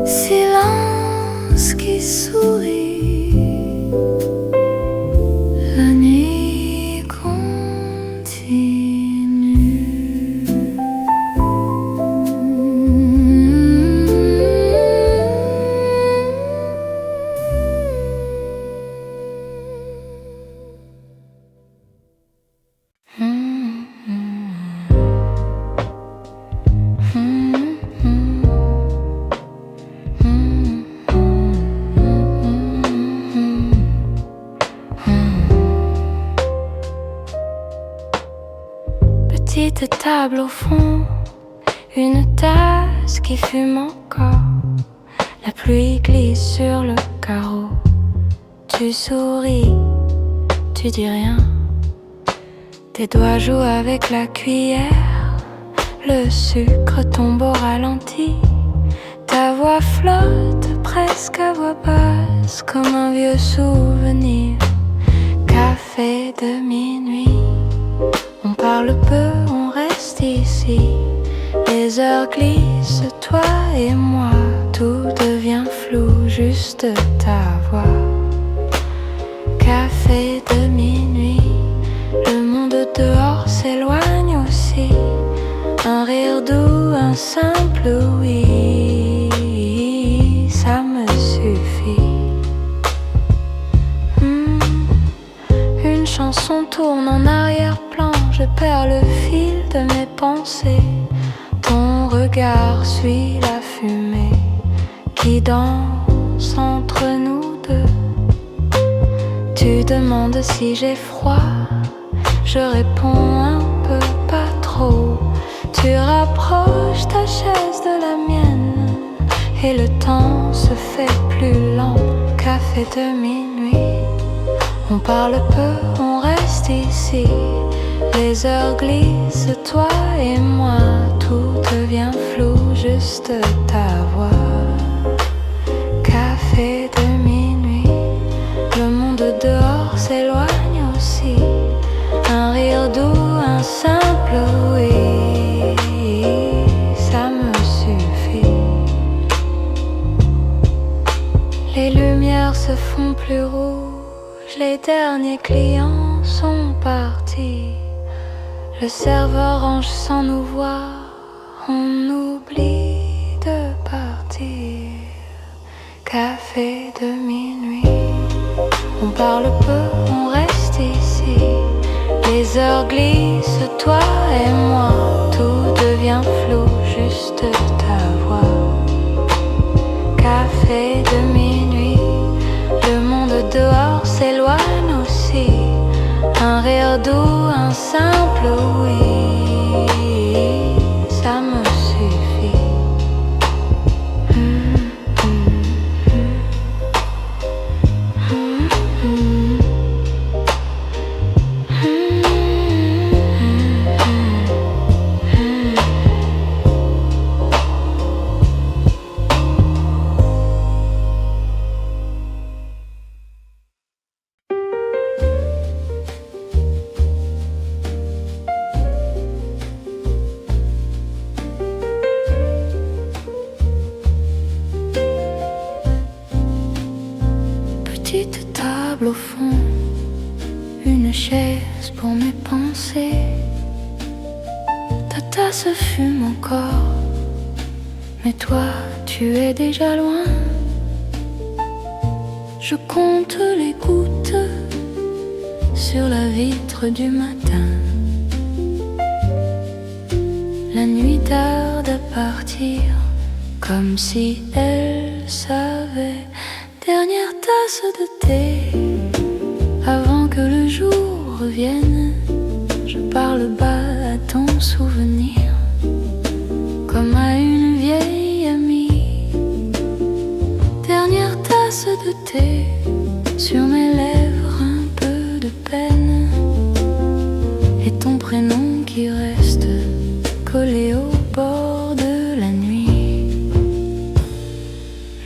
Silence qui sourit, la nuit continue. Petite table au fond, une tasse qui fume encore. La pluie glisse sur le carreau. Tu souris, tu dis rien. Tes doigts jouent avec la cuillère. Le sucre tombe au ralenti. Ta voix flotte presque à voix basse, comme un vieux souvenir. Café de minuit, on parle peu, on reste ici. Les heures glissent, toi et moi. Tout devient flou, juste ta voix. Café de minuit, le monde dehors s'éloigne aussi. Un rire doux, un simple oui, ça me suffit. Une chanson tourne en arrière-plan, je perds le fil de mes pensées. Ton regard suit la fumée qui danse entre nous deux. Tu demandes si j'ai froid, je réponds un peu, pas trop. Tu rapproches ta chaise de la mienne et le temps se fait plus lent. Café de minuit, on parle peu, on reste ici. Les heures glissent, toi et moi. Tout devient flou, juste ta voix. Café de minuit, le monde dehors s'éloigne aussi. Un rire doux, un simple oui, ça me suffit. Les lumières se font plus rouges, les derniers clients sont partis. Le serveur range sans nous voir, on oublie de partir. Café de minuit, on parle peu, on reste ici. Les heures glissent, toi et moi, tout devient flou, juste ta voix. Café de minuit, le monde dehors s'éloigne aussi. Un rire doux, un simple oui, ça me suffit. Petite table au fond, une chaise pour mes pensées. Ta tasse fume encore, mais toi tu es déjà loin. Je compte les gouttes sur la vitre du matin. La nuit tarde à partir, comme si elle savait. Dernière tasse de thé, avant que le jour revienne. Je parle bas à ton souvenir, comme à une vieille amie. Dernière tasse de thé, sur mes lèvres un peu de peine. Et ton prénom qui reste collé au bord de la nuit.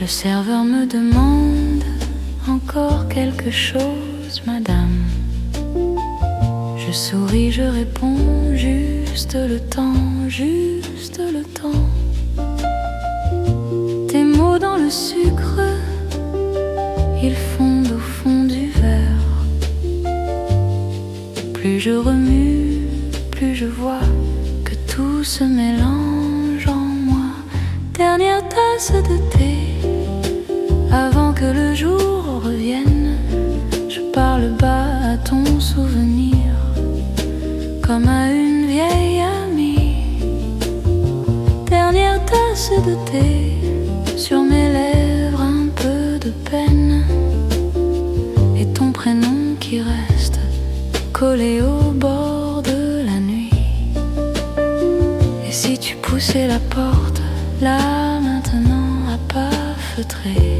Le serveur me demande encore quelque chose, madame. Je souris, je réponds, juste le temps, juste le temps. Tes mots dans le sucre, ils fondent au fond du verre. Plus je remue, plus je vois que tout se mélange en moi. Dernière tasse de thé, avant que le jour revienne. Je parle bas à ton souvenir, comme à une vieille amie. Dernière tasse de thé, sur mes lèvres un peu de peine. Et ton prénom qui reste collé au bord de la nuit. Et si tu poussais la porte, là maintenant à pas feutrer,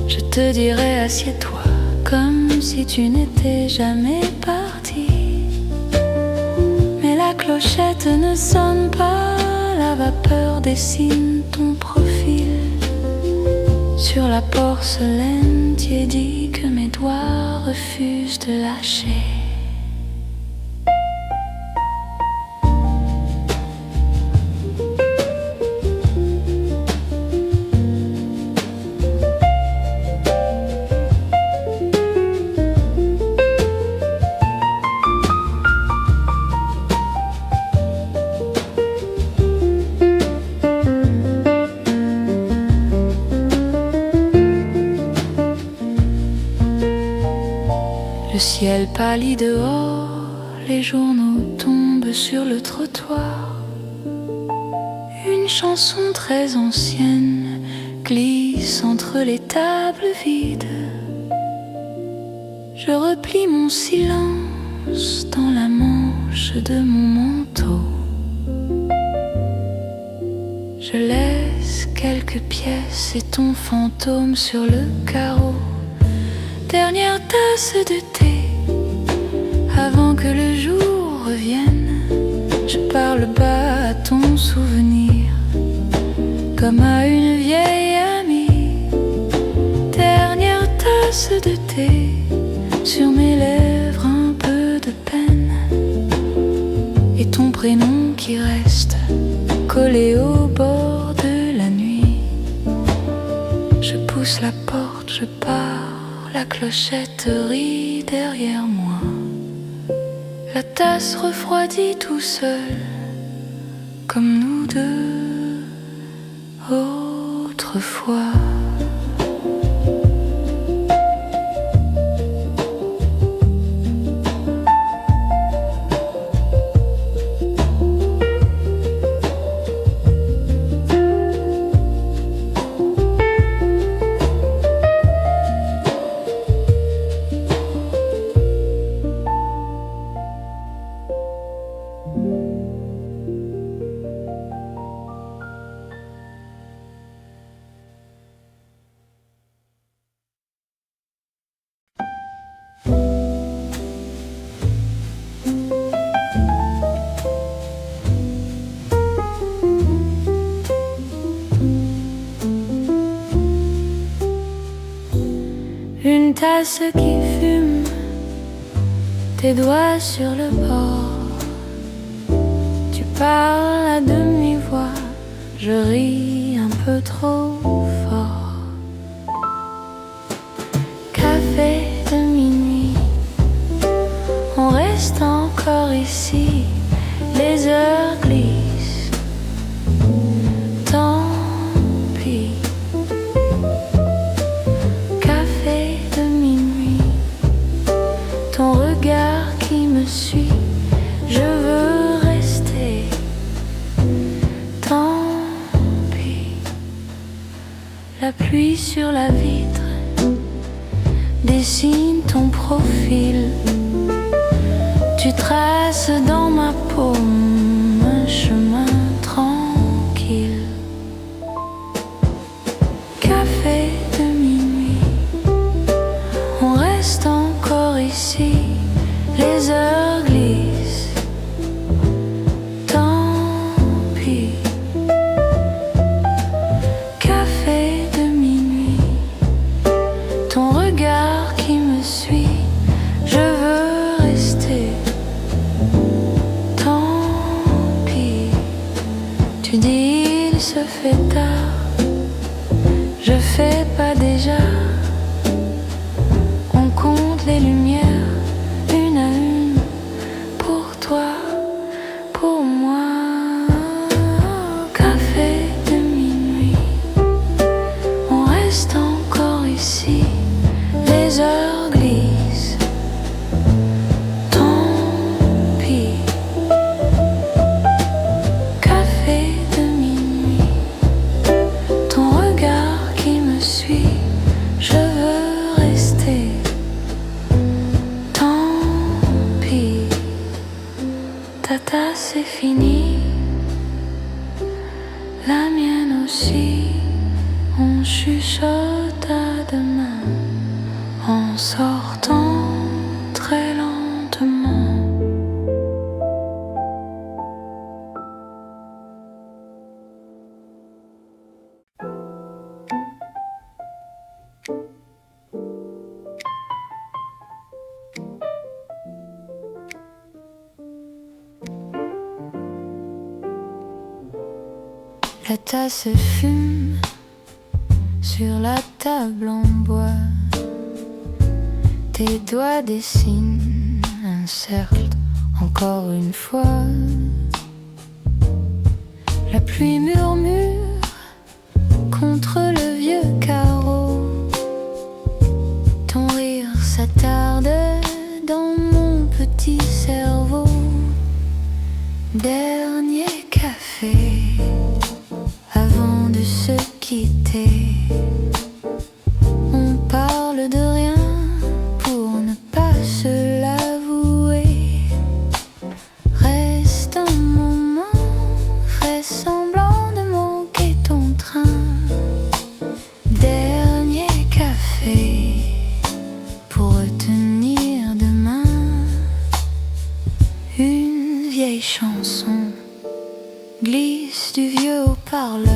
je te dirais assieds-toi, comme si tu n'étais jamais parti. Mais la clochette ne sonne pas, la vapeur dessine ton profil sur la porcelaine tiédie que mes doigts refusent de lâcher. Le ciel pâlit dehors, les journaux tombent sur le trottoir. Une chanson très ancienne glisse entre les tables vides. Je replie mon silence dans la manche de mon manteau. Je laisse quelques pièces et ton fantôme sur le carreau. Dernière tasse de thé, avant que le jour revienne. Je parle bas à ton souvenir, comme à une vieille amie. Dernière tasse de thé, sur mes lèvres un peu de peine. Et ton prénom qui reste collé au bord de la nuit. Je pousse la porte, je pars, la clochette rit derrière moi. La tasse refroidit tout seul, comme nous deux autrefois. Une tasse qui fume, tes doigts sur le bord. Tu parles à demi-voix, je ris un peu trop fort. Café de minuit, on reste encore ici, les heures glissent. Tant pis. Café de minuit, ton regard qui me suit, je veux rester. Tant pis. La pluie sur la vitre dessine ton profil. Tu traces dans ma paume un chemin tranquille. Café de minuit, on reste encore ici, les heures glissent. Tant pis. Café de minuit, ton regard qui me suit, je veux rester. Tant pis. Tu dis il se fait tard, je fais pas déjà. On compte les lumières, une à une, pour toi, pour moi. Café de minuit, on reste encore ici, les heures glissent. Tant pis. Café de minuit, ton regard qui me suit, je veux rester. Tant pis. Ta tasse est finie, la mienne aussi. On chuchote à demain en sortant très lentement. La tasse fume sur la table en bois. Tes doigts dessinent un cercle encore une fois. La pluie murmure contre le vieux carreau. Ton rire s'attarde dans mon petit cerveau. Dernier café avant de se quitter. On parle de rien pour ne pas se l'avouer. Reste un moment, fais semblant de manquer ton train. Dernier café pour retenir demain. Une vieille chanson glisse du vieux haut-parleur.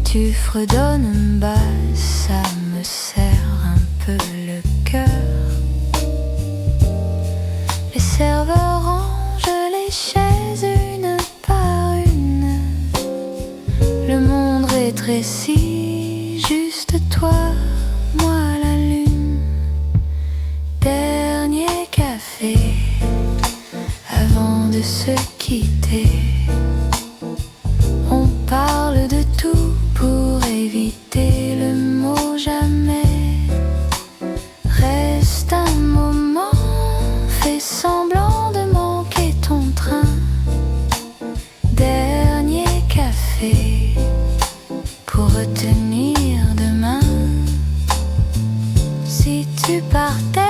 Tu fredonnes une basse, ça me serre un peu le cœur. Les serveurs rangent les chaises une par une. Le monde rétrécit, juste toi, moi la lune. Dernier café de se quitter. On parle de tout pour éviter le mot jamais. Reste un moment, fais semblant de manquer ton train. Dernier café pour retenir demain. Si tu partais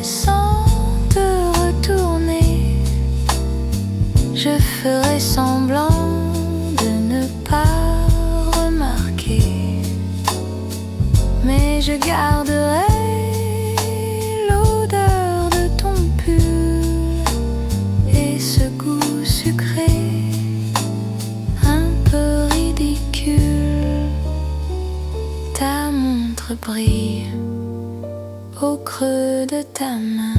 sans te retourner, je ferais semblant de ne pas remarquer. Mais je garderai l'odeur de ton pull et ce goût sucré un peu ridicule. Ta montre brille au creux de ta main.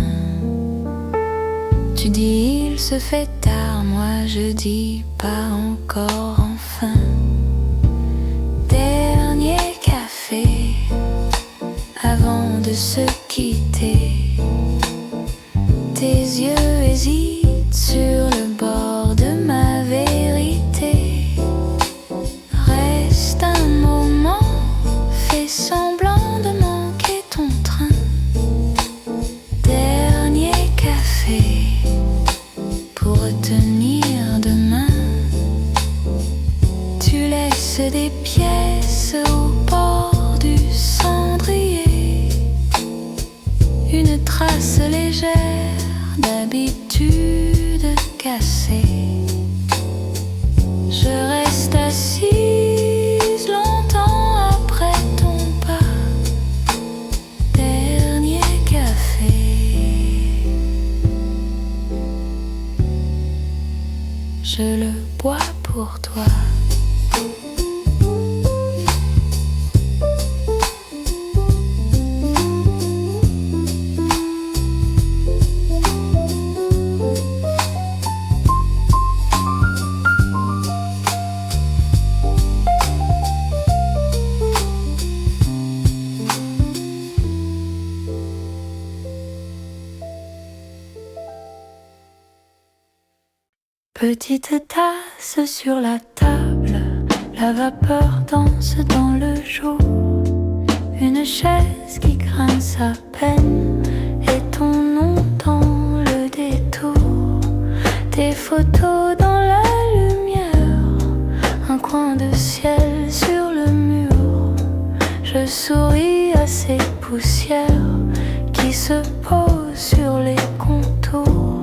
Tu dis il se fait tard, moi je dis pas encore enfin. Dernier café avant de se quitter. Tes yeux hésitent sur le bord de ma vérité. Reste un moment, fais semblant de manquer ton train. Dernier café pour retenir demain. Tu laisses des pièces au bord du cendrier, une trace légère d'habitude cassée. Je reste assise longtemps après ton pas. Dernier café. Je le bois pour toi. Petite tasse sur la table, la vapeur danse dans le jour. Une chaise qui grince à peine et ton nom dans le détour. Des photos dans la lumière, un coin de ciel sur le mur. Je souris à ces poussières qui se posent sur les contours.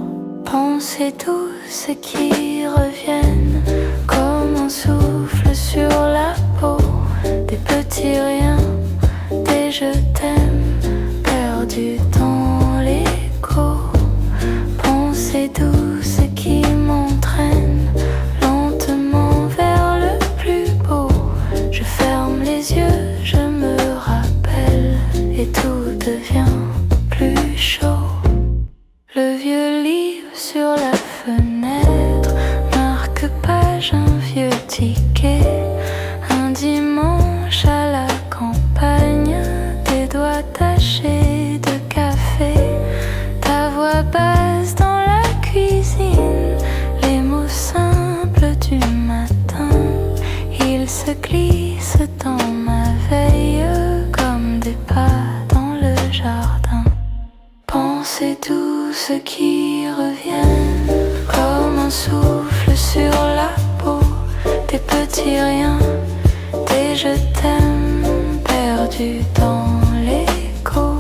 Pensées douces qui reviennent comme un souffle sur la peau. Des petits riens, des je t'aime perdus dans l'écho. Pensées douces qui m'entraînent lentement vers le plus beau. Je ferme les yeux, je me rappelle et tout devient plus chaud. Le vieux livre sur la fenêtre marque page, un vieux ticket. Un dimanche à la campagne, des doigts tachés de café. Ta voix basse dans la cuisine, les mots simples du matin. Ils se glissent dans ma veille comme des pas dans le jardin. Pensées douces qui reviennent comme un souffle sur la peau. Des petits riens, des je t'aime perdus dans l'écho.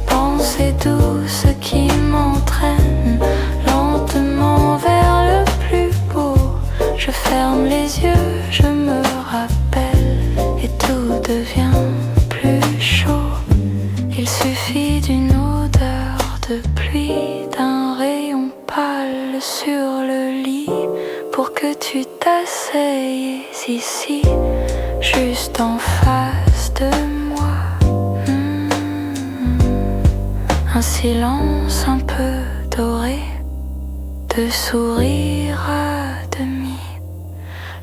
Pensées douces qui m'entraînent lentement vers le plus beau. Je ferme les yeux, je me rappelle et tout devient plus chaud. Il suffit d'une odeur de pluie, d'un rayon pâle sur le lit pour que tu t'asseyes ici, juste en face de moi. Un silence un peu doré, de sourire à demi.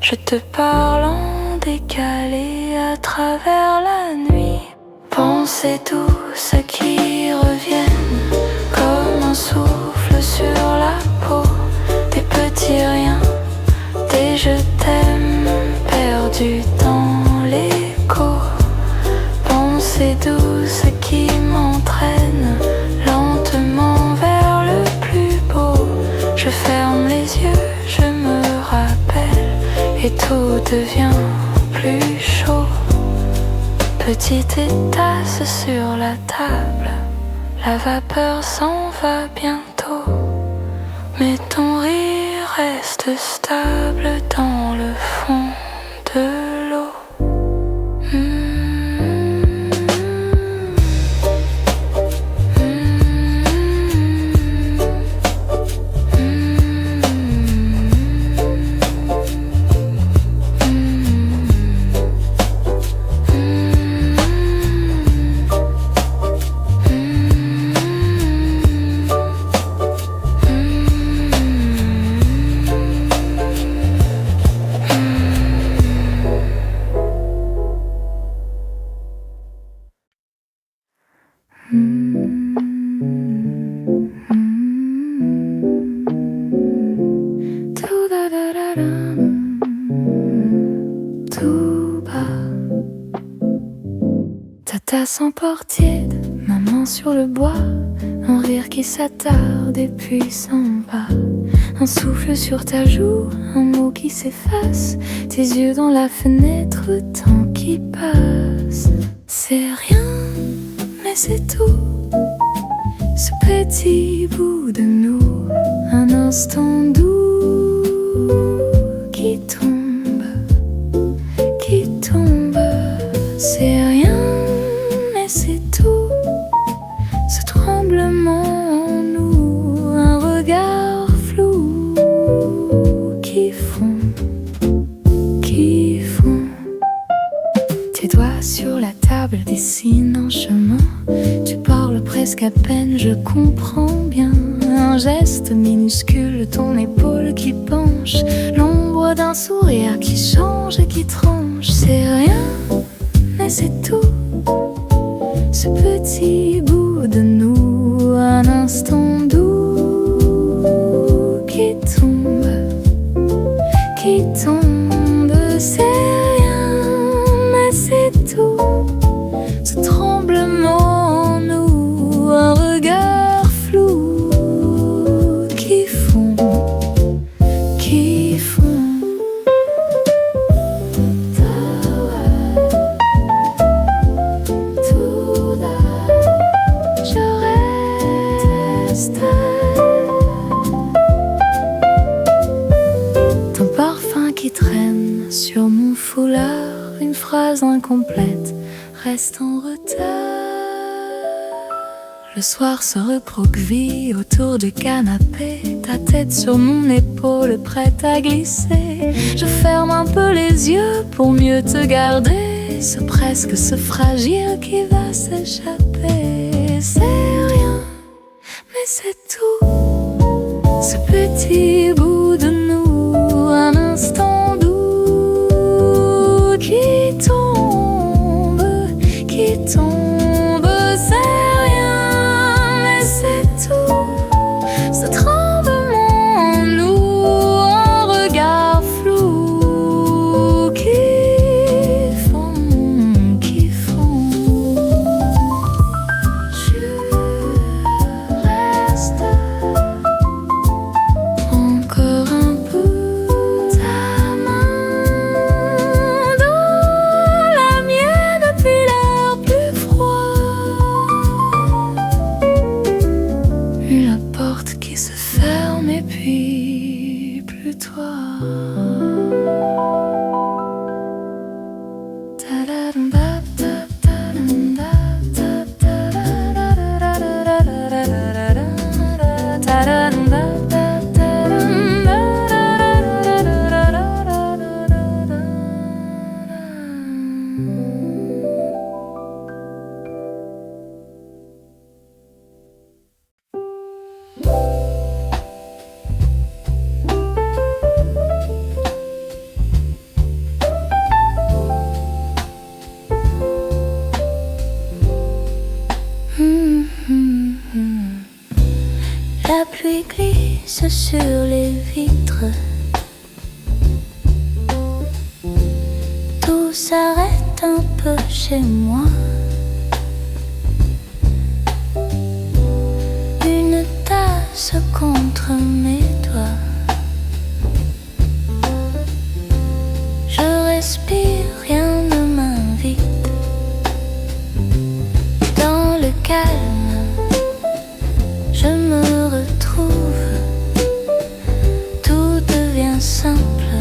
Je te parle en décalé à travers la nuit. Pensées douces qui reviennent comme un souffle sur la peau. tout devient plus chaud. Petite tasse sur la table, la vapeur s'en va bientôt. Mais ton rire reste stable dans le fond de l'eau. Tout bas, ta tasse en portier, ma main sur le bois, un rire qui s'attarde et puis s'en va, un souffle sur ta joue, un mot qui s'efface, tes yeux dans la fenêtre, le temps qui passe. C'est rien, mais c'est tout, ce petit bout de nous, un instant doux qui tombe. C'est rien, mais c'est tout, ce tremblement en nous, un regard flou qui fond. Tes doigts sur la table dessinent un chemin, tu parles presque à peine, je comprends bien. Un geste minuscule, ton épaule qui penche, l'ombre d'un sourire qui change et qui tranche. C'est rien, mais c'est tout, ce petit bout de nous, un instant doux qui tombe. C'est rien, mais c'est tout, ce tremblement en nous, un regard flou qui fond. Ton parfum qui traîne sur mon foulard, une phrase incomplète reste en retard. Le soir se recroqueville autour du canapé, ta tête sur mon épaule prête à glisser. Je ferme un peu les yeux pour mieux te garder, ce fragile qui va s'échapper. C'est rien, mais c'est tout, ce petit bout de nous, un instant doux qui tombe. C'est rien, mais c'est tout, ce tremblement en nous, un regard flou qui fond. Je reste encore un peu, ta main dans la mienne, puis l'air plus froid, puis la porte qui se ferme et puis plus toi. La pluie glisse sur les vitres, tout s'arrête un peu chez moi. Une tasse contre mes doigts, calme, je me retrouve, tout devient simple,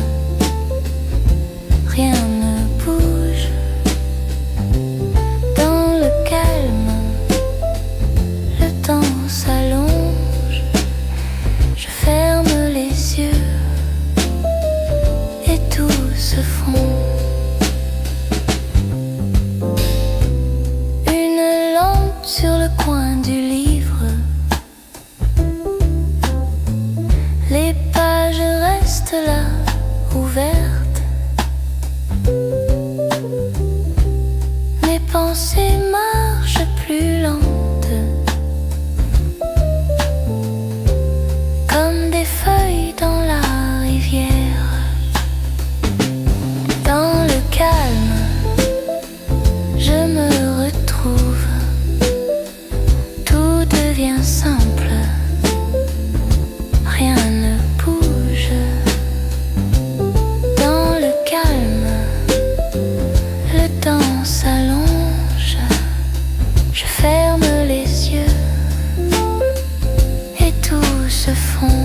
rien ne bouge. Dans le calme, le temps s'allonge, je ferme les yeux et tout se fond. Une lampe sur le coin du livre, les pages restent là, ouvertes. Mes pensées marchent plus lentes, comme des feuilles dans la rivière. Dans le calme, je me retrouve, tout devient simple, rien ne bouge. Dans le calme, le temps s'allonge, je ferme les yeux et tout se fond.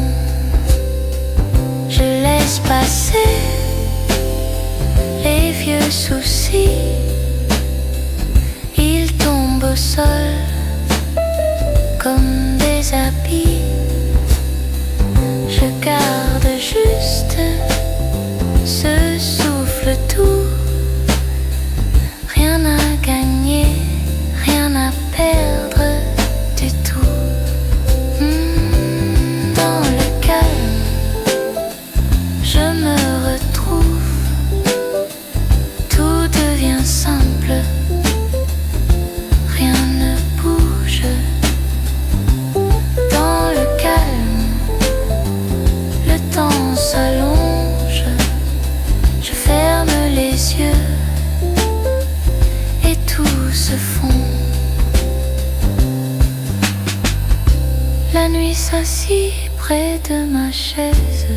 Je laisse passer les vieux soucis, ils tombent au sol comme des habits. Je garde juste ce souffle doux, rien à gagner, rien à perdre du tout. Dans le calme, je me retrouve, tout devient simple, rien ne bouge. Dans le calme, le temps s'allonge, je ferme les yeux et tout se fond. La nuit s'assit près de ma chaise,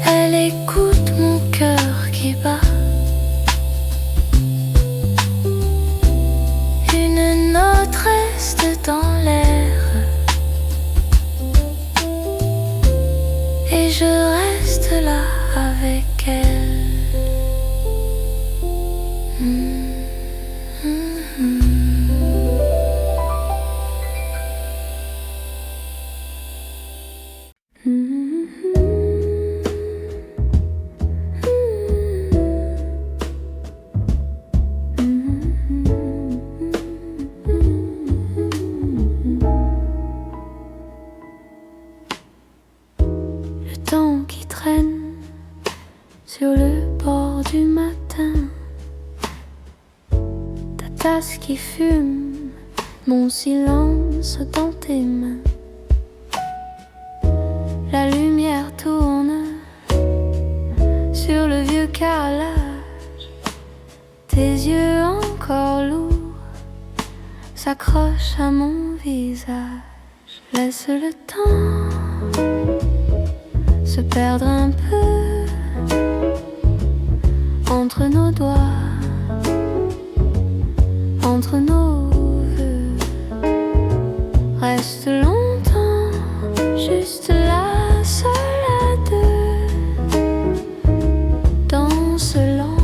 elle écoute mon cœur qui bat. Une note reste dans l'air et je reste là avec elle. Le temps qui traîne sur le bord du matin, ta tasse qui fume, mon silence dans tes mains. La lumière tourne sur le vieux carrelage, tes yeux encore lourds s'accrochent à mon visage. Laisse le temps se perdre un peu entre nos doigts, entre nos voeux. Reste longtemps juste là, seul à deux, dans ce lent,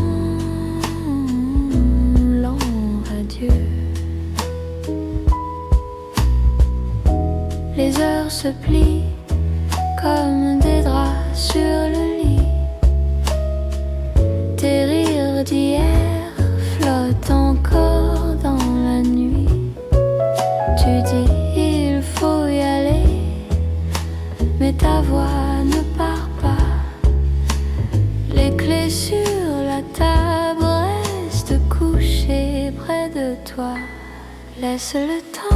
lent adieu. Les heures se plient comme des draps sur le lit. Tes rires d'hier flottent encore dans la nuit. Tu dis il faut y aller, mais ta voix ne part pas. Les clés sur la table restent couchées près de toi. Laisse le temps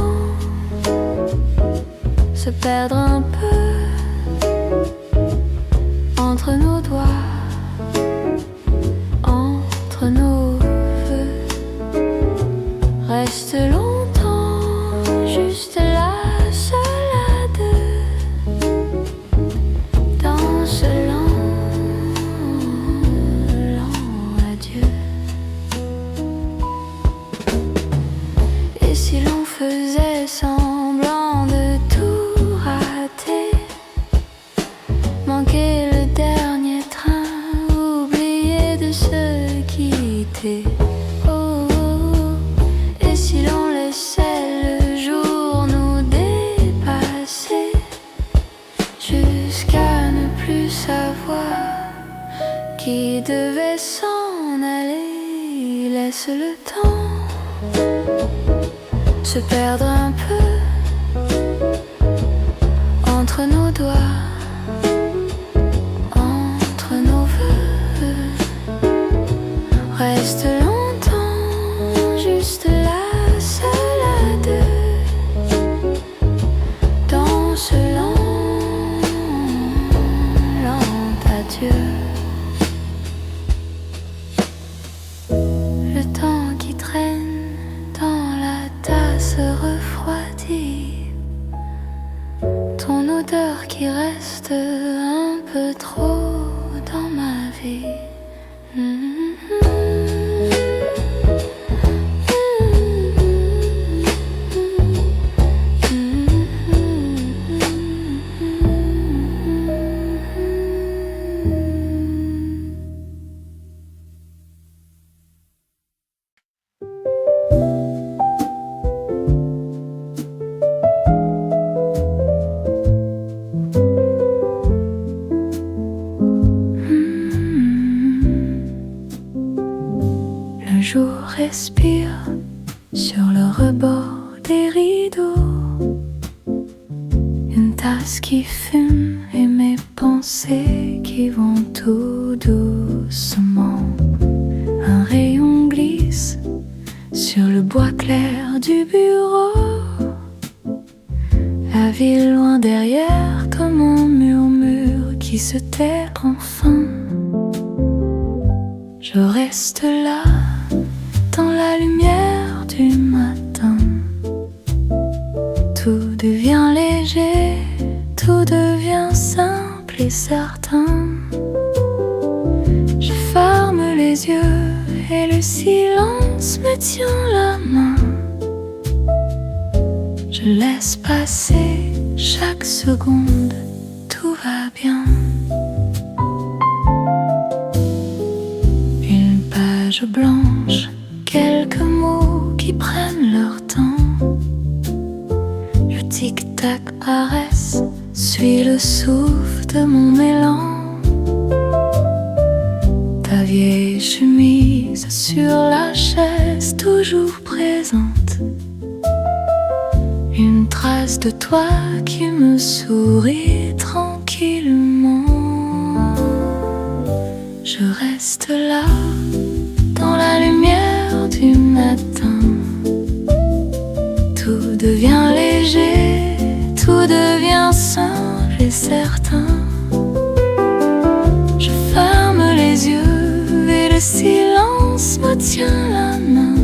se perdre un peu entre nos doigts, entre nos voeux. Reste longtemps juste là, seul à deux, dans ce lent, lent adieu. qui devait s'en aller. Laisse le temps se perdre un peu entre nos doigts, entre nos voeux. Reste longtemps juste là, seul à deux, dans ce lent adieu. Le temps qui traîne dans la tasse refroidie, ton odeur qui reste un peu trop dans ma vie. Le jour respire sur le rebord des rideaux, une tasse qui fume et mes pensées qui vont tout doucement. Un rayon glisse sur le bois clair du bureau, la ville loin derrière comme un murmure qui se tait enfin. Je reste là dans la lumière du matin. Tout devient léger, tout devient simple et certain. Je ferme les yeux et le silence me tient la main. Je laisse passer chaque seconde, tout va bien. Une page blanche, quelques mots qui prennent leur temps. Le tic-tac caresse, suis le souffle de mon mélange. Ta vieille chemise sur la chaise, toujours présente. Une trace de toi qui me sourit tranquillement. Je reste là dans la lumière du matin. Tout devient léger, tout devient simple et certain. Je ferme les yeux et le silence me tient la main.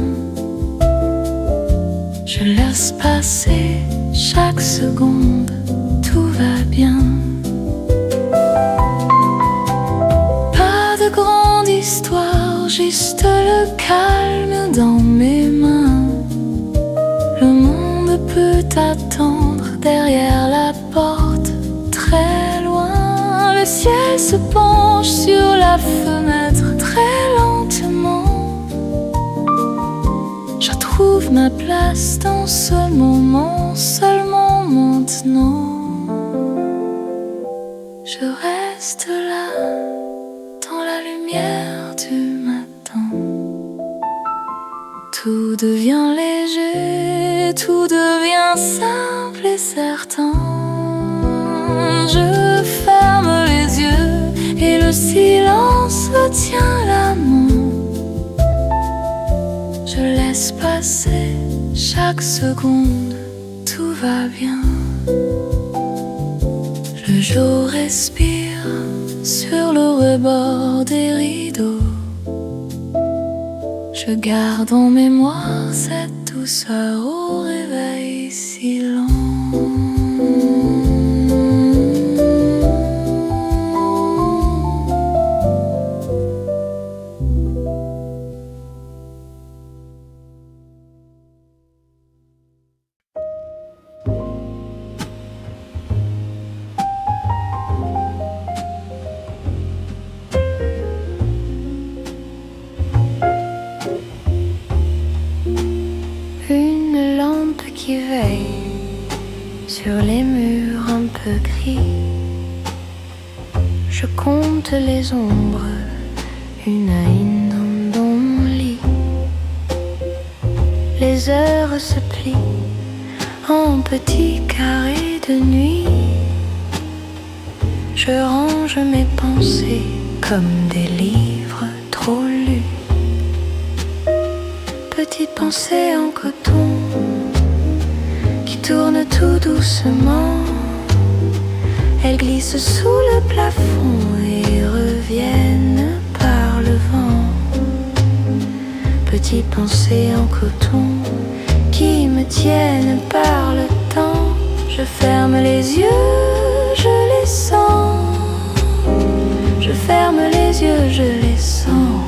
Je laisse passer chaque seconde, tout va bien. Pas de grande histoire, juste le calme dans mes mains. Le monde peut attendre derrière la porte, très loin. Le ciel se penche sur la fenêtre très lentement. Je trouve ma place dans ce moment, seulement maintenant. Je reste là dans la lumière du matin. Tout devient léger, tout devient simple et certain. Je ferme les yeux et le silence me tient la main. Je laisse passer chaque seconde, tout va bien. Le jour respire sur le rebord des rideaux. Je garde en mémoire cette douceur au réveil si lent. Une lampe qui veille sur les murs un peu gris. Je compte les ombres une à une dans mon lit. Les heures se plient en petits carrés de nuit. Je range mes pensées comme des livres trop lus. Petite pensée en coton qui tourne tout doucement. Elles glissent sous le plafond et reviennent par le vent. Petites pensées en coton qui me tiennent par le temps. Je ferme les yeux, je les sens. Je ferme les yeux, je les sens.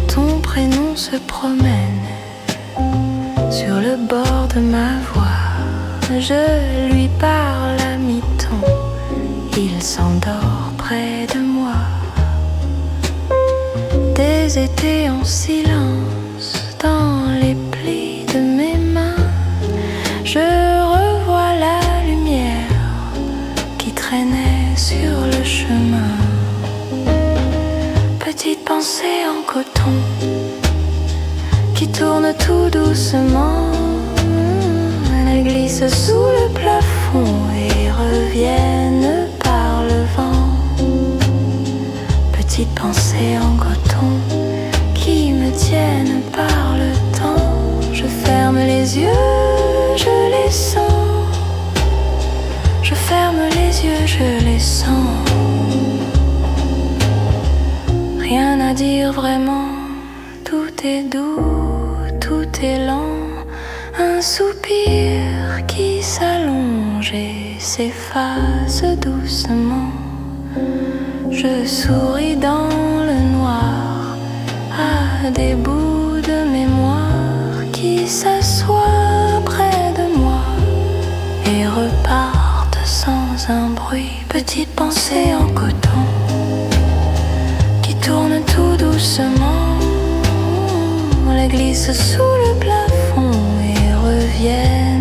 Ton prénom se promène sur le bord de ma voix. Je lui parle à mi-ton, il s'endort près de moi. Des étés en silence dans les plis de mes mains. Je revois la lumière qui traînait sur le chemin. Petite pensée en coton qui tourne tout doucement. Elles glissent sous le plafond et reviennent par le vent. Petites pensées en coton qui me tiennent par le temps. Je ferme les yeux, je les sens. Je ferme les yeux, je les sens. Rien à dire vraiment, tout est doux, tout est lent. Un soupir qui s'allonge et s'efface doucement. Je souris dans le noir à des bouts de mémoire qui s'assoient près de moi et repartent sans un bruit. Petite pensée en coton qui tourne tout doucement. Elle glisse sous le plafond et reviennent